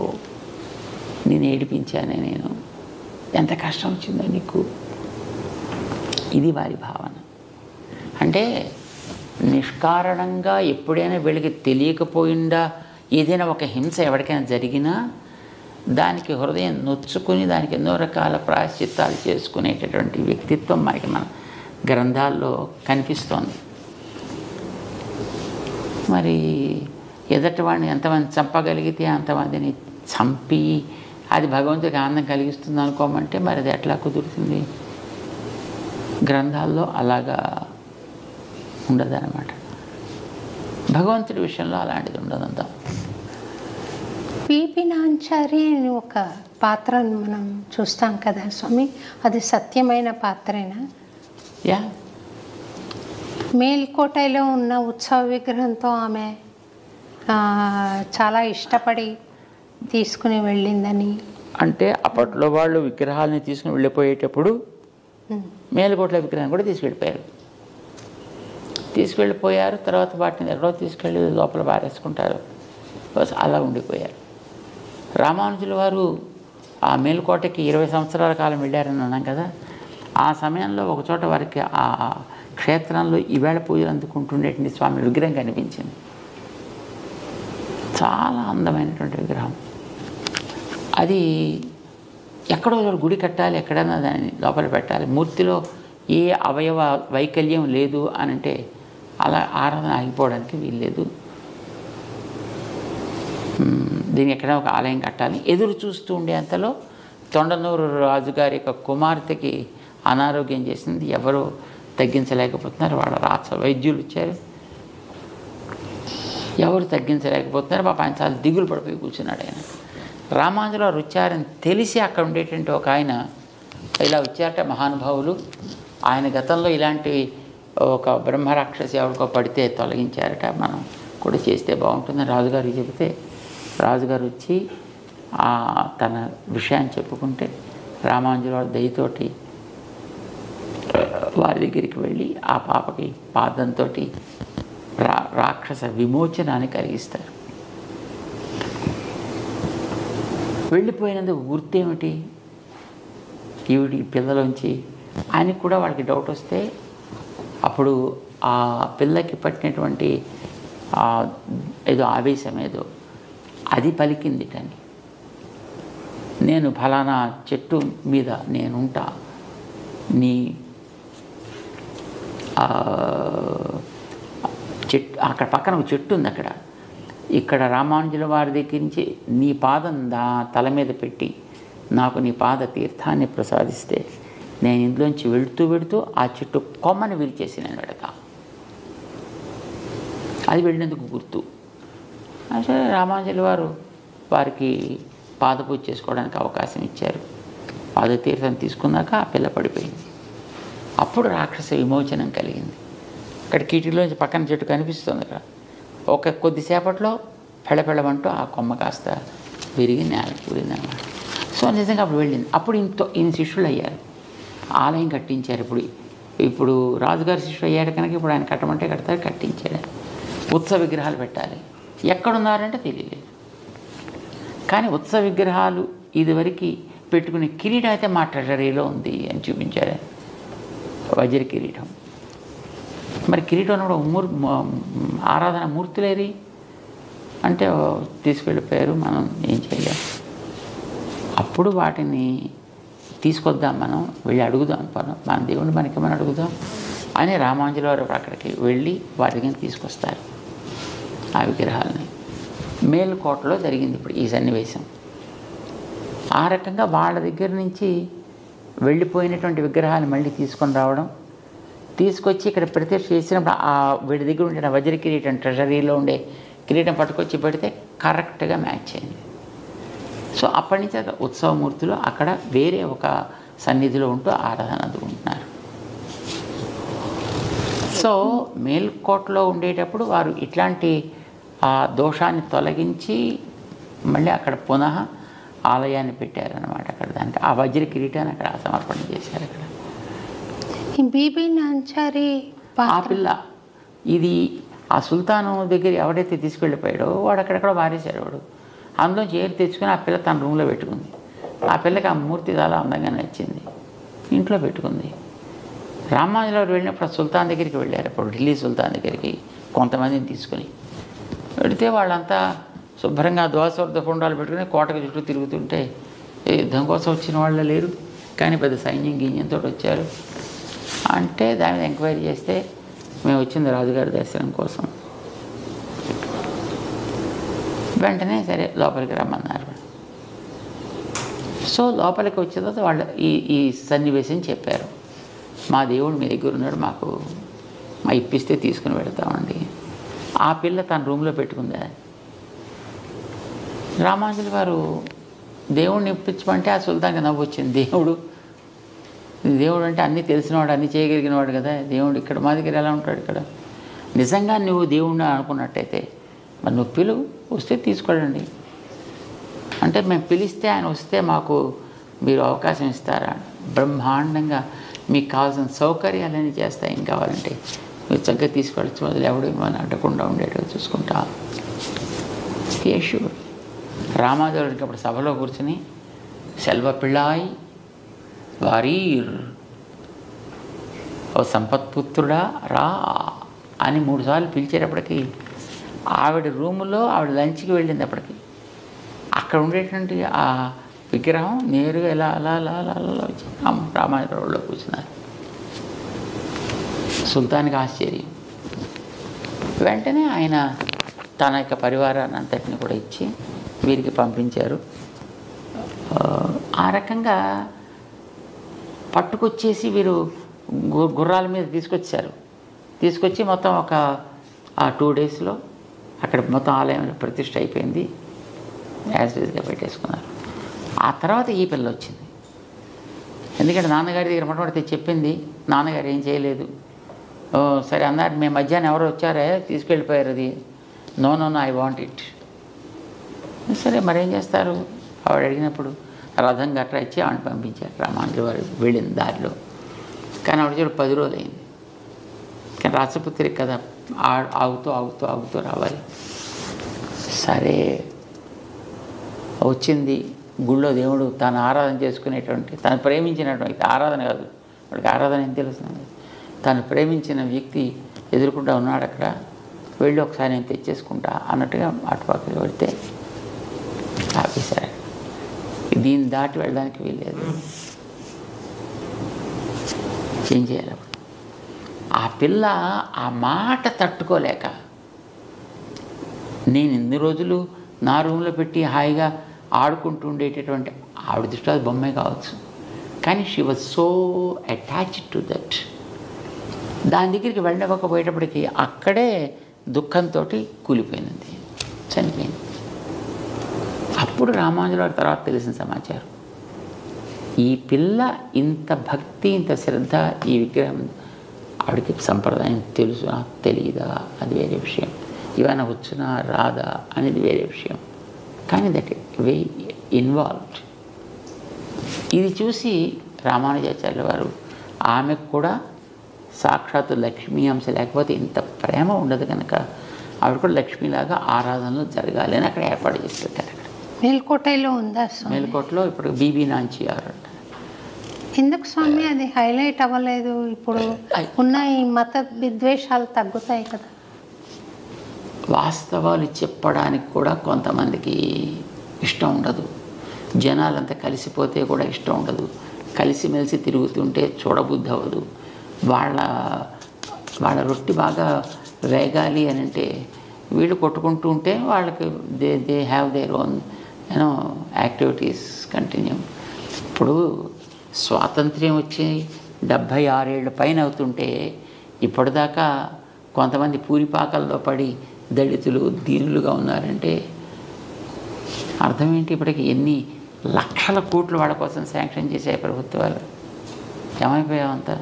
నేను ఏడిపించానే, నేను ఎంత కష్టం వచ్చిందో నీకు. ఇది వారి భావన. అంటే నిష్కారణంగా ఎప్పుడైనా వీళ్ళకి తెలియకపోయిందా ఏదైనా ఒక హింస ఎవరికైనా జరిగినా దానికి హృదయం నొచ్చుకుని దానికి ఎన్నో రకాల ప్రాయశ్చిత్తాలు చేసుకునేటటువంటి వ్యక్తిత్వం మనకి మన గ్రంథాల్లో కనిపిస్తోంది. మరి ఎదటి వాడిని ఎంతమంది చంపగలిగితే అంతమందిని చంపి అది భగవంతుడికి ఆనందం కలిగిస్తుంది అనుకోమంటే మరి అది ఎట్లా కుదురుతుంది? గ్రంథాల్లో అలాగా ఉండదన్నమాట. భగవంతుడి విషయంలో అలాంటిది ఉండదంతా. పిపి నాంచారి అని ఒక పాత్రను మనం చూస్తాం కదా స్వామి, అది సత్యమైన పాత్రేనా? మేల్కోటలో ఉన్న ఉత్సవ విగ్రహంతో ఆమె చాలా ఇష్టపడి తీసుకుని వెళ్ళిందని అంటే అప్పట్లో వాళ్ళు విగ్రహాలని తీసుకుని వెళ్ళిపోయేటప్పుడు మేలుకోట్ల విగ్రహాన్ని కూడా తీసుకెళ్ళిపోయారు. తర్వాత వాటిని ఎక్కడో తీసుకెళ్ళి లోపల పారేసుకుంటారు. అలా ఉండిపోయారు. రామానుజుల వారు ఆ మేలుకోటకి 20 సంవత్సరాల కాలం వెళ్ళారని అన్నాం కదా. ఆ సమయంలో ఒకచోట వారికి ఆ క్షేత్రంలో ఈవేళ పూజలు అందుకుంటుండేటువంటి స్వామి విగ్రహం కనిపించింది. చాలా అందమైనటువంటి విగ్రహం. అది ఎక్కడో గుడి కట్టాలి, ఎక్కడైనా దాన్ని లోపల పెట్టాలి. మూర్తిలో ఏ అవయవ వైకల్యం లేదు అని అంటే అలా ఆరాధన ఆగిపోవడానికి వీల్లేదు. దీనికి ఎక్కడ ఒక ఆలయం కట్టాలి. ఎదురు చూస్తూ ఉండే అంతలో తొండనూరు రాజుగారి యొక్క కుమార్తెకి అనారోగ్యం చేసింది. ఎవరు తగ్గించలేకపోతున్నారు. వాళ్ళ వైద్యులు వచ్చారు, ఎవరు తగ్గించలేకపోతున్నారు. పాప ఆయన చాలా దిగులు పడిపోయి కూర్చున్నాడు. ఆయన రామానుజుల వారు వచ్చారని తెలిసి అక్కడ ఉండేటువంటి ఒక ఆయన ఇలా వచ్చారట మహానుభావులు. ఆయన గతంలో ఇలాంటి ఒక బ్రహ్మరాక్షసి ఎవరికో పడితే తొలగించారట, మనం కూడా చేస్తే బాగుంటుందని రాజుగారికి చెబితే రాజుగారు వచ్చి తన విషయాన్ని చెప్పుకుంటే రామానుజుల వారి దయతోటి వారి దగ్గరికి వెళ్ళి ఆ పాపకి పాదంతో రాక్షస విమోచనాన్ని కలిగిస్తారు. వెళ్ళిపోయినందుకు గుర్తేమిటి ఈవిడి పిల్లలోంచి ఆయనకి కూడా వాళ్ళకి డౌట్ వస్తే అప్పుడు ఆ పిల్లకి పట్టినటువంటి ఏదో ఆవేశం ఏదో అది పలికింది. కానీ నేను ఫలానా చెట్టు మీద నేనుంటా, నీ చెట్టు అక్కడ పక్కన ఒక చెట్టు ఉంది, ఇక్కడ రామానుజుల వారి దగ్గర నుంచి నీ పాదం తల మీద పెట్టి నాకు నీ పాద తీర్థాన్ని ప్రసాదిస్తే నేను ఇంట్లోంచి వెళుతూ ఆ చెట్టు కొమ్మని విరిచేసి నేను పెడతా. అది వెళ్ళినందుకు గుర్తు. అంటే రామానుజుల వారు వారికి పాదపూజ చేసుకోవడానికి అవకాశం ఇచ్చారు. పాదతీర్థం తీసుకున్నాక ఆ పిల్ల పడిపోయింది. అప్పుడు రాక్షస విమోచనం కలిగింది. అక్కడ కీటిలోంచి పక్కన చెట్టు కనిపిస్తుంది. అక్కడ ఒక కొద్దిసేపట్లో పెళ్ళమంటూ ఆ కొమ్మ కాస్త విరిగి నేలకు కూరిందనమాట. సో నిజంగా అప్పుడు వెళ్ళింది. అప్పుడు ఈయన శిష్యులు అయ్యారు, ఆలయం కట్టించారు. ఇప్పుడు రాజుగారి శిష్యులు అయ్యారు కనుక ఇప్పుడు ఆయన కట్టమంటే కడతారు, కట్టించారు. ఉత్సవ విగ్రహాలు పెట్టాలి. ఎక్కడున్నారంటే తెలియలేదు. కానీ ఉత్సవ విగ్రహాలు ఇదివరకు పెట్టుకునే కిరీటం అయితే మా ట్రెజరీలో ఉంది అని చూపించారు. వజ్ర కిరీటం. మరి కిరీటం కూడా ఆరాధన మూర్తులేది అంటే తీసుకెళ్ళిపోయారు. మనం ఏం చేయలేం. అప్పుడు వాటిని తీసుకొద్దాం, మనం వెళ్ళి అడుగుదాం, మన దేవుడిని మనకేమని అడుగుదాం అని రామానుజుల వారు అక్కడికి వెళ్ళి వాటి దగ్గర తీసుకొస్తారు ఆ విగ్రహాలని. మేలుకోటలో జరిగింది ఇప్పుడు ఈ సన్నివేశం. ఆ రకంగా వాళ్ళ దగ్గర నుంచి వెళ్ళిపోయినటువంటి విగ్రహాలు మళ్ళీ తీసుకొని రావడం, తీసుకొచ్చి ఇక్కడ ప్రతిష్ఠ చేసినప్పుడు ఆ వీడి దగ్గర ఉండే వజ్ర కిరీటం, ట్రెజరీలో ఉండే కిరీటం పట్టుకొచ్చి పెడితే కరెక్ట్గా మ్యాచ్ అయింది. సో అప్పటి నుంచి ఉత్సవమూర్తులు అక్కడ వేరే ఒక సన్నిధిలో ఉంటూ ఆరాధన అందుకుంటున్నారు. సో మేల్కోటలో ఉండేటప్పుడు వారు ఇట్లాంటి ఆ దోషాన్ని తొలగించి మళ్ళీ అక్కడ పునః ఆలయాన్ని పెట్టారనమాట. అక్కడ దానికి ఆ వజ్ర కిరీటాన్ని అక్కడ సమర్పణ చేశారు. అక్కడ బీబీ నాంచారి ఆ పిల్ల ఇది ఆ సుల్తాను దగ్గర ఎవరైతే తీసుకెళ్ళిపోయాడో వాడు అక్కడెక్కడ వారేశాడు. వాడు అందులోంచి ఏరు తెచ్చుకొని ఆ పిల్ల తన రూమ్లో పెట్టుకుంది. ఆ పిల్లకి ఆ మూర్తి చాలా అందంగా నచ్చింది, ఇంట్లో పెట్టుకుంది. రామానుజుల వారు వెళ్ళినప్పుడు సుల్తాన్ దగ్గరికి వెళ్ళారు. అప్పుడు ఢిల్లీ సుల్తాన్ దగ్గరికి కొంతమందిని తీసుకుని వెళితే వాళ్ళంతా శుభ్రంగా ద్వాసవర్ధ పుండాలు పెట్టుకుని కోటకు చుట్టూ తిరుగుతుంటే యుద్ధం కోసం వచ్చిన వాళ్ళు లేరు, కానీ పెద్ద సైన్యం గింజంతో వచ్చారు. అంటే దాని మీద ఎంక్వైరీ చేస్తే మేము వచ్చింది రాజుగారి దర్శనం కోసం. వెంటనే సరే లోపలికి రమ్మన్నారు. సో లోపలికి వచ్చిన తర్వాత వాళ్ళు ఈ సన్నివేశం చెప్పారు. మా దేవుడు మీ దగ్గర ఉన్నాడు, మాకు ఇప్పిస్తే తీసుకుని వెళతామండి. ఆ పిల్ల తన రూమ్లో పెట్టుకుందా. రామానుజుల వారు దేవుడిని ఇప్పించమంటే ఆ సుల్తాన్కి నవ్వు వచ్చింది. దేవుడు అంటే అన్నీ తెలిసినవాడు, అన్నీ చేయగలిగినవాడు కదా దేవుడు. ఇక్కడ మా దగ్గర ఎలా ఉంటాడు? ఇక్కడ నిజంగా నువ్వు దేవుడిని అనుకున్నట్టయితే మరి నువ్వు పిలువు, వస్తే తీసుకోండి. అంటే మేము పిలిస్తే ఆయన వస్తే మాకు మీరు అవకాశం ఇస్తారా? బ్రహ్మాండంగా మీకు కావాల్సిన సౌకర్యాలన్నీ చేస్తా, ఏం కావాలంటే మీరు చక్కగా తీసుకెళ్ళచ్చు, వదిలి ఎవడు మనం అడ్డకుండా ఉండేటో చూసుకుంటా. యేషూర్ రామాదేవుడికి అప్పుడు సభలో కూర్చుని సెల్వ పిళ్ళాయి వారీర్ ఓ సంపత్పుత్రుడా రా అని 3 సార్లు పిలిచేటప్పటికి ఆవిడ రూములో ఆవిడ లంచ్కి వెళ్ళింది. అప్పటికి అక్కడ ఉండేటువంటి ఆ విగ్రహం నేరుగా ఇలా అలా అలా అలా అలా వచ్చి రామాయణంలో కూర్చున్నారు. సుల్తాన్కి ఆశ్చర్యం. వెంటనే ఆయన తన యొక్క పరివారాన్ని అంతటిని కూడా ఇచ్చి వీరికి పంపించారు. ఆ రకంగా పట్టుకొచ్చేసి వీరు గుర్రాల మీద తీసుకొచ్చి మొత్తం ఒక 2 డేస్లో అక్కడ మొత్తం ఆలయం ప్రతిష్ఠ అయిపోయింది. యాజ్ యూజ్గా పెట్టేసుకున్నారు. ఆ తర్వాత ఈ పిల్ల వచ్చింది. ఎందుకంటే నాన్నగారి దగ్గర మొట్టమొదటి చెప్పింది, నాన్నగారు ఏం చేయలేదు. సరే అన్నారు, మేము మధ్యాహ్నం ఎవరో వచ్చారే తీసుకెళ్ళిపోయారు, అది నో ఐ వాంట్ ఇట్. సరే మరేం చేస్తారు? ఆవిడ అడిగినప్పుడు రథం గట్రా ఇచ్చి ఆవిడ పంపించారు. రామానుజుల వారు వెళ్ళిన దారిలో. కానీ ఆవిడ చూడు 10 రోజులు అయింది. కానీ రాసపుత్రికి కదా ఆగుతూ రావాలి. సరే వచ్చింది. గుళ్ళో దేవుడు తాను ఆరాధన చేసుకునేటువంటి, తను ప్రేమించినటువంటి, ఆరాధన కాదు వాడికి ఆరాధన ఏం తెలుస్తుంది, తను ప్రేమించిన వ్యక్తి ఎదుర్కొంటూ ఉన్నాడు. అక్కడ వెళ్ళి ఒకసారి నేను తెచ్చేసుకుంటా అన్నట్టుగా అటుపక్కకి వెళితే ఆపేశారు. దీన్ని దాటి వెళ్ళడానికి వీల్లేదు. ఏం చేయాలి? ఆ పిల్ల ఆ మాట తట్టుకోలేక, నేను ఇన్ని రోజులు నా రూమ్లో పెట్టి హాయిగా ఆడుకుంటూ ఉండేటటువంటి ఆవిడ దృష్టి అది బొమ్మే కావచ్చు, కానీ she was so attached to that. దాని దగ్గరికి వెళ్ళకపోయేటప్పటికి అక్కడే దుఃఖంతో కూలిపోయింది, చనిపోయింది. అప్పుడు రామానుజుల వారి తర్వాత తెలిసిన సమాచారం, ఈ పిల్ల ఇంత భక్తి ఇంత శ్రద్ధ, ఈ విగ్రహం ఆవిడకి సంప్రదాయం తెలుసా తెలియదా అది వేరే విషయం, ఇవన్న వచ్చునా రాదా అనేది వేరే విషయం, కానీ దట్ వే ఇన్వాల్వ్డ్. ఇది చూసి రామానుజాచార్యుల వారు ఆమెకు కూడా సాక్షాత్తు లక్ష్మీ అంశ లేకపోతే ఇంత ప్రేమ ఉండదు కనుక ఆవిడ కూడా లక్ష్మీలాగా ఆరాధనలు జరగాలి అని అక్కడ ఏర్పాటు చేసి పెట్టారు. అక్కడ మేల్కోటలో ఉందా? మేల్కోటలో ఇప్పుడు బీబీ నాంచియార్ అంట. ఎందుకు స్వామి అది హైలైట్ అవ్వలేదు? ఇప్పుడు ఉన్న ఈ మత విద్వేషాలు తగ్గుతాయి కదా. వాస్తవాలు చెప్పడానికి కూడా కొంతమందికి ఇష్టం ఉండదు. జనాలంతా కలిసిపోతే కూడా ఇష్టం ఉండదు. కలిసిమెలిసి తిరుగుతుంటే చూడబుద్ధి అవ్వదు. వాళ్ళ రొట్టి బాగా వేగాలి అని అంటే వీళ్ళు కొట్టుకుంటూ ఉంటే వాళ్ళకి they have their own activities continue. ఇప్పుడు స్వాతంత్ర్యం వచ్చి 76 ఏళ్ళ పైన అవుతుంటే ఇప్పటిదాకా కొంతమంది పూరిపాకల్లో పడి దళితులు దీనులుగా ఉన్నారంటే అర్థం ఏంటి? ఇప్పటికి ఎన్ని లక్షల కోట్లు వాళ్ళ కోసం శాంక్షన్ చేసే ప్రభుత్వాలు. ఏమైపోయావంతా?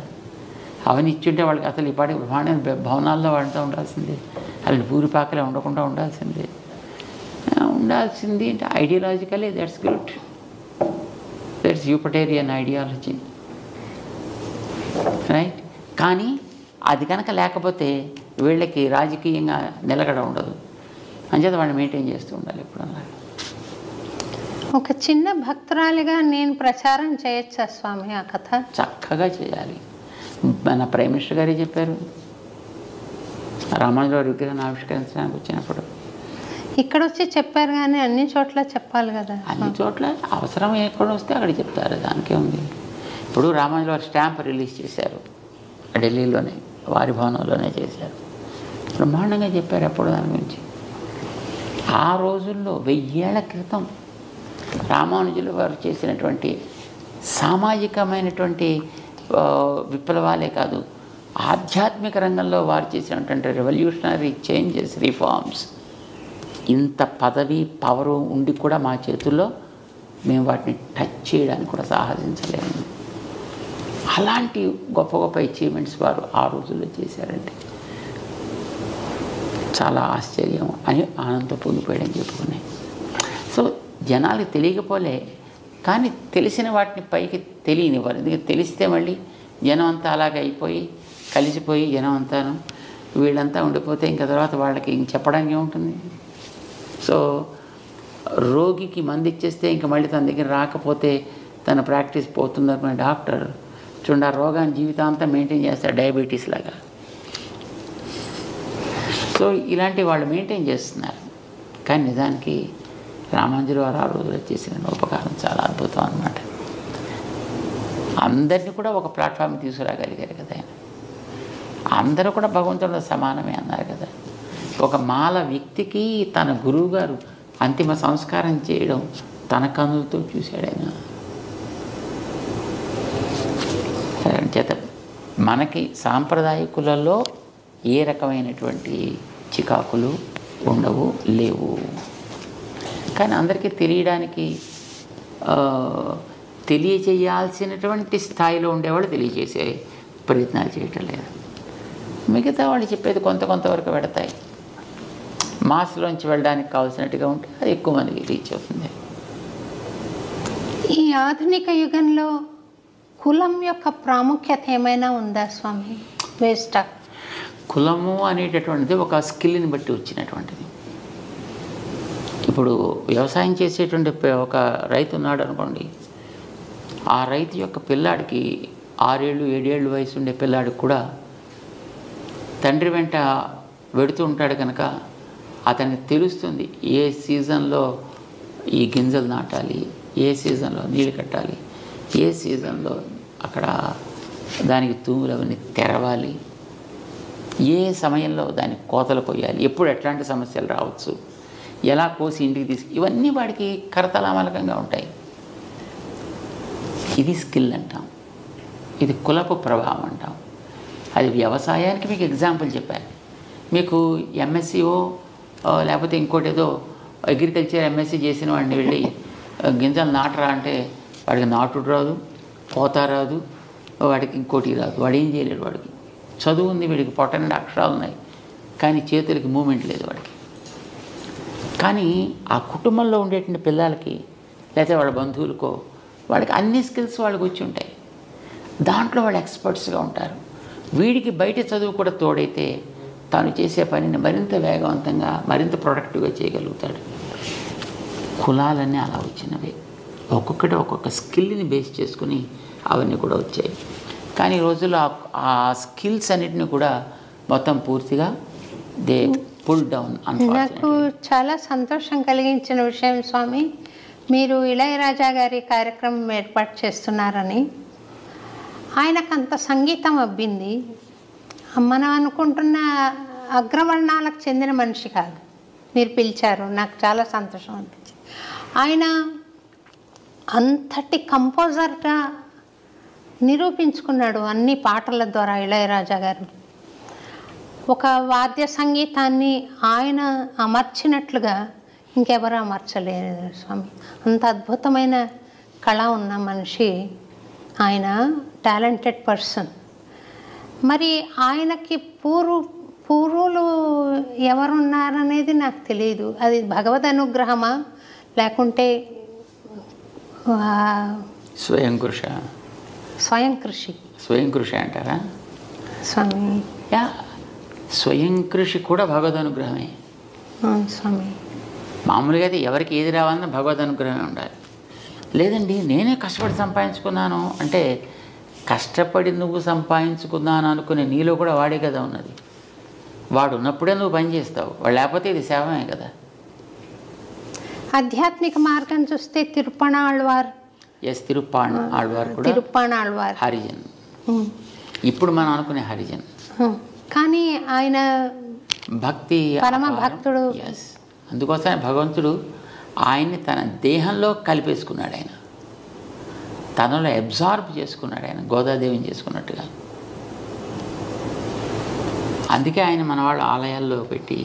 అవన్నీ ఇచ్చుంటే వాళ్ళకి అసలు ఇప్పటి బ్రహ్మాండ భవనాల్లో వాడుతూ ఉండాల్సిందే, అలాంటి పూరిపాకలే ఉండకుండా ఉండాల్సింది అంటే ideologically that's good, that's utopian ideology, right. కానీ అది కనుక లేకపోతే వీళ్ళకి రాజకీయంగా నిలకడ ఉండదు. అంచేత వాళ్ళు మెయింటైన్ చేస్తూ ఉండాలి ఎప్పుడు. ఒక చిన్న భక్తురాలిగా నేను ప్రచారం చేయొచ్చా స్వామి ఆ కథ? చక్కగా చేయాలి. మన ప్రైమ్ మినిస్టర్ గారే చెప్పారు రామానుజుల వారి విగ్రహాన్ని ఆవిష్కరించడానికి వచ్చినప్పుడు. ఇక్కడ వచ్చి చెప్పారు కానీ అన్ని చోట్ల చెప్పాలి కదా. అన్ని చోట్ల అవసరం ఎక్కడ వస్తే అక్కడ చెప్తారు, దానికే ఉంది. ఇప్పుడు రామానుజుల వారి స్టాంప్ రిలీజ్ చేశారు ఢిల్లీలోనే, వారి భవనంలోనే చేశారు. బ్రహ్మాండంగా చెప్పారు అప్పుడు దాని గురించి. ఆ రోజుల్లో 1000 ఏళ్ల క్రితం రామానుజుల వారు చేసినటువంటి సామాజికమైనటువంటి విప్లవాలే కాదు, ఆధ్యాత్మిక రంగంలో వారు చేసినటువంటి రెవల్యూషనరీ చేంజెస్, రిఫార్మ్స్, ఇంత పదవి పవరు ఉండి కూడా మా చేతుల్లో మేము వాటిని టచ్ చేయడానికి కూడా సాహసించలేము. అలాంటి గొప్ప గొప్ప అచీవ్మెంట్స్ వారు ఆ రోజుల్లో చేశారంటే చాలా ఆశ్చర్యం అని ఆనందంతో పొంగిపోయాడని చెప్పుకున్నాయి. సో జనాలకు తెలియకపోలే, కానీ తెలిసిన వాటిని పైకి తెలియనివ్వాలి. ఎందుకంటే తెలిస్తే మళ్ళీ జనం అంతా అలాగే అయిపోయి కలిసిపోయి జనం అంతాను వీళ్ళంతా ఉండిపోతే ఇంకా తర్వాత వాళ్ళకి ఇంక చెప్పడానికి ఏముంటుంది. సో రోగికి మందు ఇచ్చేస్తే ఇంక మళ్ళీ తన దగ్గర రాకపోతే తన ప్రాక్టీస్ పోతుందనుకునే డాక్టర్ చూడండి ఆ రోగాన్ని జీవితాంతం మెయింటైన్ చేస్తారు, డయాబెటీస్ లాగా. సో ఇలాంటి వాళ్ళు మెయింటైన్ చేస్తున్నారు. కానీ నిజానికి రామాంజులు వారు ఆ రోజులో చేసిన ఉపకారం చాలా అద్భుతం అన్నమాట. అందరినీ కూడా ఒక ప్లాట్ఫామ్ తీసుకురాగలిగారు కదా ఆయన. అందరూ కూడా భగవంతుడితో సమానమే అన్నారు కదా. ఒక మాల వ్యక్తికి తన గురువు గారు అంతిమ సంస్కారం చేయడం తన కన్నులతో చూశాడు ఆయన. చేత మనకి సాంప్రదాయకులలో ఏ రకమైనటువంటి చికాకులు ఉండవు, లేవు. కానీ అందరికీ తెలియడానికి తెలియచేయాల్సినటువంటి స్థాయిలో ఉండేవాళ్ళు తెలియజేసే ప్రయత్నాలు చేయటం లేదు. మిగతా వాళ్ళు చెప్పేది కొంతవరకు పెడతాయి. మాస్లోంచి వెళ్ళడానికి కావాల్సినట్టుగా ఉంటే అది ఎక్కువ మందికి రీచ్ అవుతుంది. ఈ ఆధునిక యుగంలో కులం యొక్క ప్రాముఖ్యత ఏమైనా ఉందా స్వామి? వేస్టా? కులము అనేటటువంటిది ఒక స్కిల్ని బట్టి వచ్చినటువంటిది. ఇప్పుడు వ్యవసాయం చేసేటువంటి ఒక రైతు ఉన్నాడు అనుకోండి, ఆ రైతు యొక్క పిల్లాడికి 6 ఏళ్ళు 7 ఏళ్ళు వయసు ఉండే పిల్లాడికి కూడా తండ్రి వెంట వెడుతూ ఉంటాడు కనుక అతనికి తెలుస్తుంది ఏ సీజన్లో ఈ గింజలు నాటాలి, ఏ సీజన్లో నీళ్ళు కట్టాలి, ఏ సీజన్లో అక్కడ దానికి తూములు అవన్నీ తెరవాలి, ఏ సమయంలో దానికి కోతలు కొయ్యాలి, ఎప్పుడు ఎట్లాంటి సమస్యలు రావచ్చు, ఎలా కోసి ఇంటికి ఇవన్నీ వాడికి కరతలామలకంగా ఉంటాయి. ఇది స్కిల్ అంటాం, ఇది కులపు ప్రభావం అంటాం. అది వ్యవసాయానికి మీకు ఎగ్జాంపుల్ చెప్పాను. మీకు ఎంఎస్సీఓ లేకపోతే ఇంకోటి ఏదో అగ్రికల్చర్ ఎంఎస్సీ చేసిన వాడిని వెళ్ళి గింజలు నాటరా అంటే వాడికి నాటుడు రాదు, కోత రాదు, వాడికి ఇంకోటి రాదు, వాడు ఏం చేయలేడు. వాడికి చదువు ఉంది, వీడికి పొట్టనిండా అక్షరాలు ఉన్నాయి, కానీ చేతులకి మూమెంట్ లేదు వాడికి. కానీ ఆ కుటుంబంలో ఉండేటువంటి పిల్లలకి లేకపోతే వాళ్ళ బంధువులకో వాళ్ళకి అన్ని స్కిల్స్ వాళ్ళకి వచ్చి ఉంటాయి. దాంట్లో వాళ్ళు ఎక్స్పర్ట్స్గా ఉంటారు. వీడికి బయట చదువు కూడా తోడైతే తాను చేసే పనిని మరింత వేగవంతంగా మరింత ప్రొడక్టివ్గా చేయగలుగుతాడు. కులాలన్నీ అలా వచ్చినవే, ఒక్కొక్కటి ఒక్కొక్క స్కిల్ని బేస్ చేసుకుని అవన్నీ కూడా వచ్చాయి. కానీ ఈ రోజుల్లో ఆ స్కిల్స్ అన్నిటిని కూడా మొత్తం పూర్తిగా దే పుల్ డౌన్. నాకు చాలా సంతోషం కలిగించిన విషయం స్వామి, మీరు ఇళయరాజా గారి కార్యక్రమం ఏర్పాటు చేస్తున్నారని. ఆయనకు అంత సంగీతం అబ్బింది. మనం అనుకుంటున్న అగ్రవర్ణాలకు చెందిన మనిషి కాదు. మీరు పిలిచారు, నాకు చాలా సంతోషం అనిపించింది. ఆయన అంతటి కంపోజర్గా నిరూపించుకున్నాడు అన్ని పాటల ద్వారా. ఇళయరాజా గారు ఒక వాద్య సంగీతాన్ని ఆయన అమర్చినట్లుగా ఇంకెవరు అమర్చలేరు స్వామి. అంత అద్భుతమైన కళ ఉన్న మనిషి ఆయన, టాలెంటెడ్ పర్సన్. మరి ఆయనకి పూర్వులు ఎవరున్నారనేది నాకు తెలియదు. అది భగవద్ అనుగ్రహమా లేకుంటే స్వయం కృషి అంటారా స్వామి? స్వయం కృషి కూడా భగవద్ అనుగ్రహమే స్వామి. మామూలుగా అయితే ఎవరికి ఏది రావాలన్నా భగవద్ అనుగ్రహమే ఉండాలి. లేదండి నేనే కష్టపడి సంపాదించుకున్నాను అంటే, కష్టపడి నువ్వు సంపాదించుకున్నాను అనుకునే నీలో కూడా వాడే కదా ఉన్నది. వాడు ఉన్నప్పుడే నువ్వు పని చేస్తావు, వాడు లేకపోతే ఇది సేవమే కదా. ఆధ్యాత్మిక మార్గం చూస్తే తిరుప్పణాళ్వార్ కూడా హరిజన్. ఇప్పుడు మనం అనుకునే హరిజన్, కానీ ఆయన భక్తి పరమ భక్తుడు. అందుకోసమే భగవంతుడు ఆయన్ని తన దేహంలో కలిపేసుకున్నాడు. ఆయన తనలో అబ్జార్బ్ చేసుకున్నాడు, ఆయన గోదాదేవిని చేసుకున్నట్టుగా. అందుకే ఆయన మన వాళ్ళ ఆలయాల్లో పెట్టి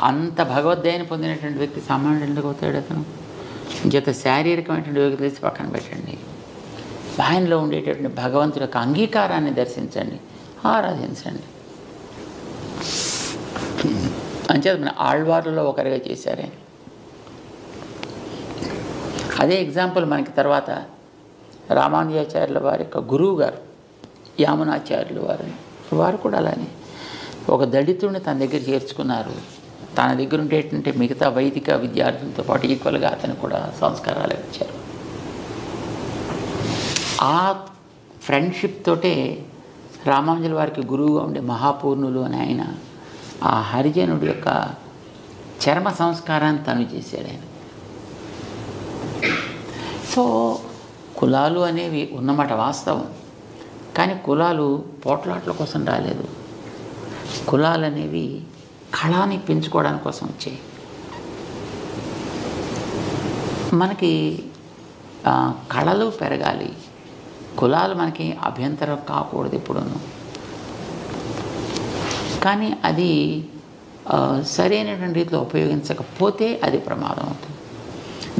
అంత భగవద్గీతను పొందినటువంటి వ్యక్తి సామాన్యుడు ఎందుకు అవుతాడు? అతను చేత శారీరకమైనటువంటి వ్యక్తి తెచ్చి పక్కన పెట్టండి, ఆయనలో ఉండేటటువంటి భగవంతుడి యొక్క అంగీకారాన్ని దర్శించండి, ఆరాధించండి. అంచేత మన ఆళ్వార్లలో ఒకరిగా చేశారే. అదే ఎగ్జాంపుల్ మనకి తర్వాత రామానుజాచార్యుల వారి యొక్క గురువు గారు యామునాచార్యుల వారు కూడా అలానే ఒక దళితుడిని తన దగ్గర చేర్చుకున్నారు. తన దగ్గర ఉండేటంటే మిగతా వైదిక విద్యార్థులతో పాటు ఈక్వల్గా అతను కూడా సంస్కారాలు ఇచ్చారు. ఆ ఫ్రెండ్షిప్ తోటే రామానుజుల వారికి గురువుగా ఉండే మహాపూర్ణులు అని ఆయన ఆ హరిజనుడి యొక్క చర్మ సంస్కారాన్ని తను చేశాడు ఆయన. సో కులాలు అనేవి ఉన్నమాట వాస్తవం, కానీ కులాలు పోట్లాట్ల కోసం రాలేదు. కులాలు అనేవి కళని పెంచుకోవడానికి కోసం వచ్చాయి. మనకి కళలు పెరగాలి, కులాలు మనకి అభ్యంతరం కాకూడదు ఎప్పుడూను. కానీ అది సరైనటువంటి రీతిలో ఉపయోగించకపోతే అది ప్రమాదం అవుతుంది.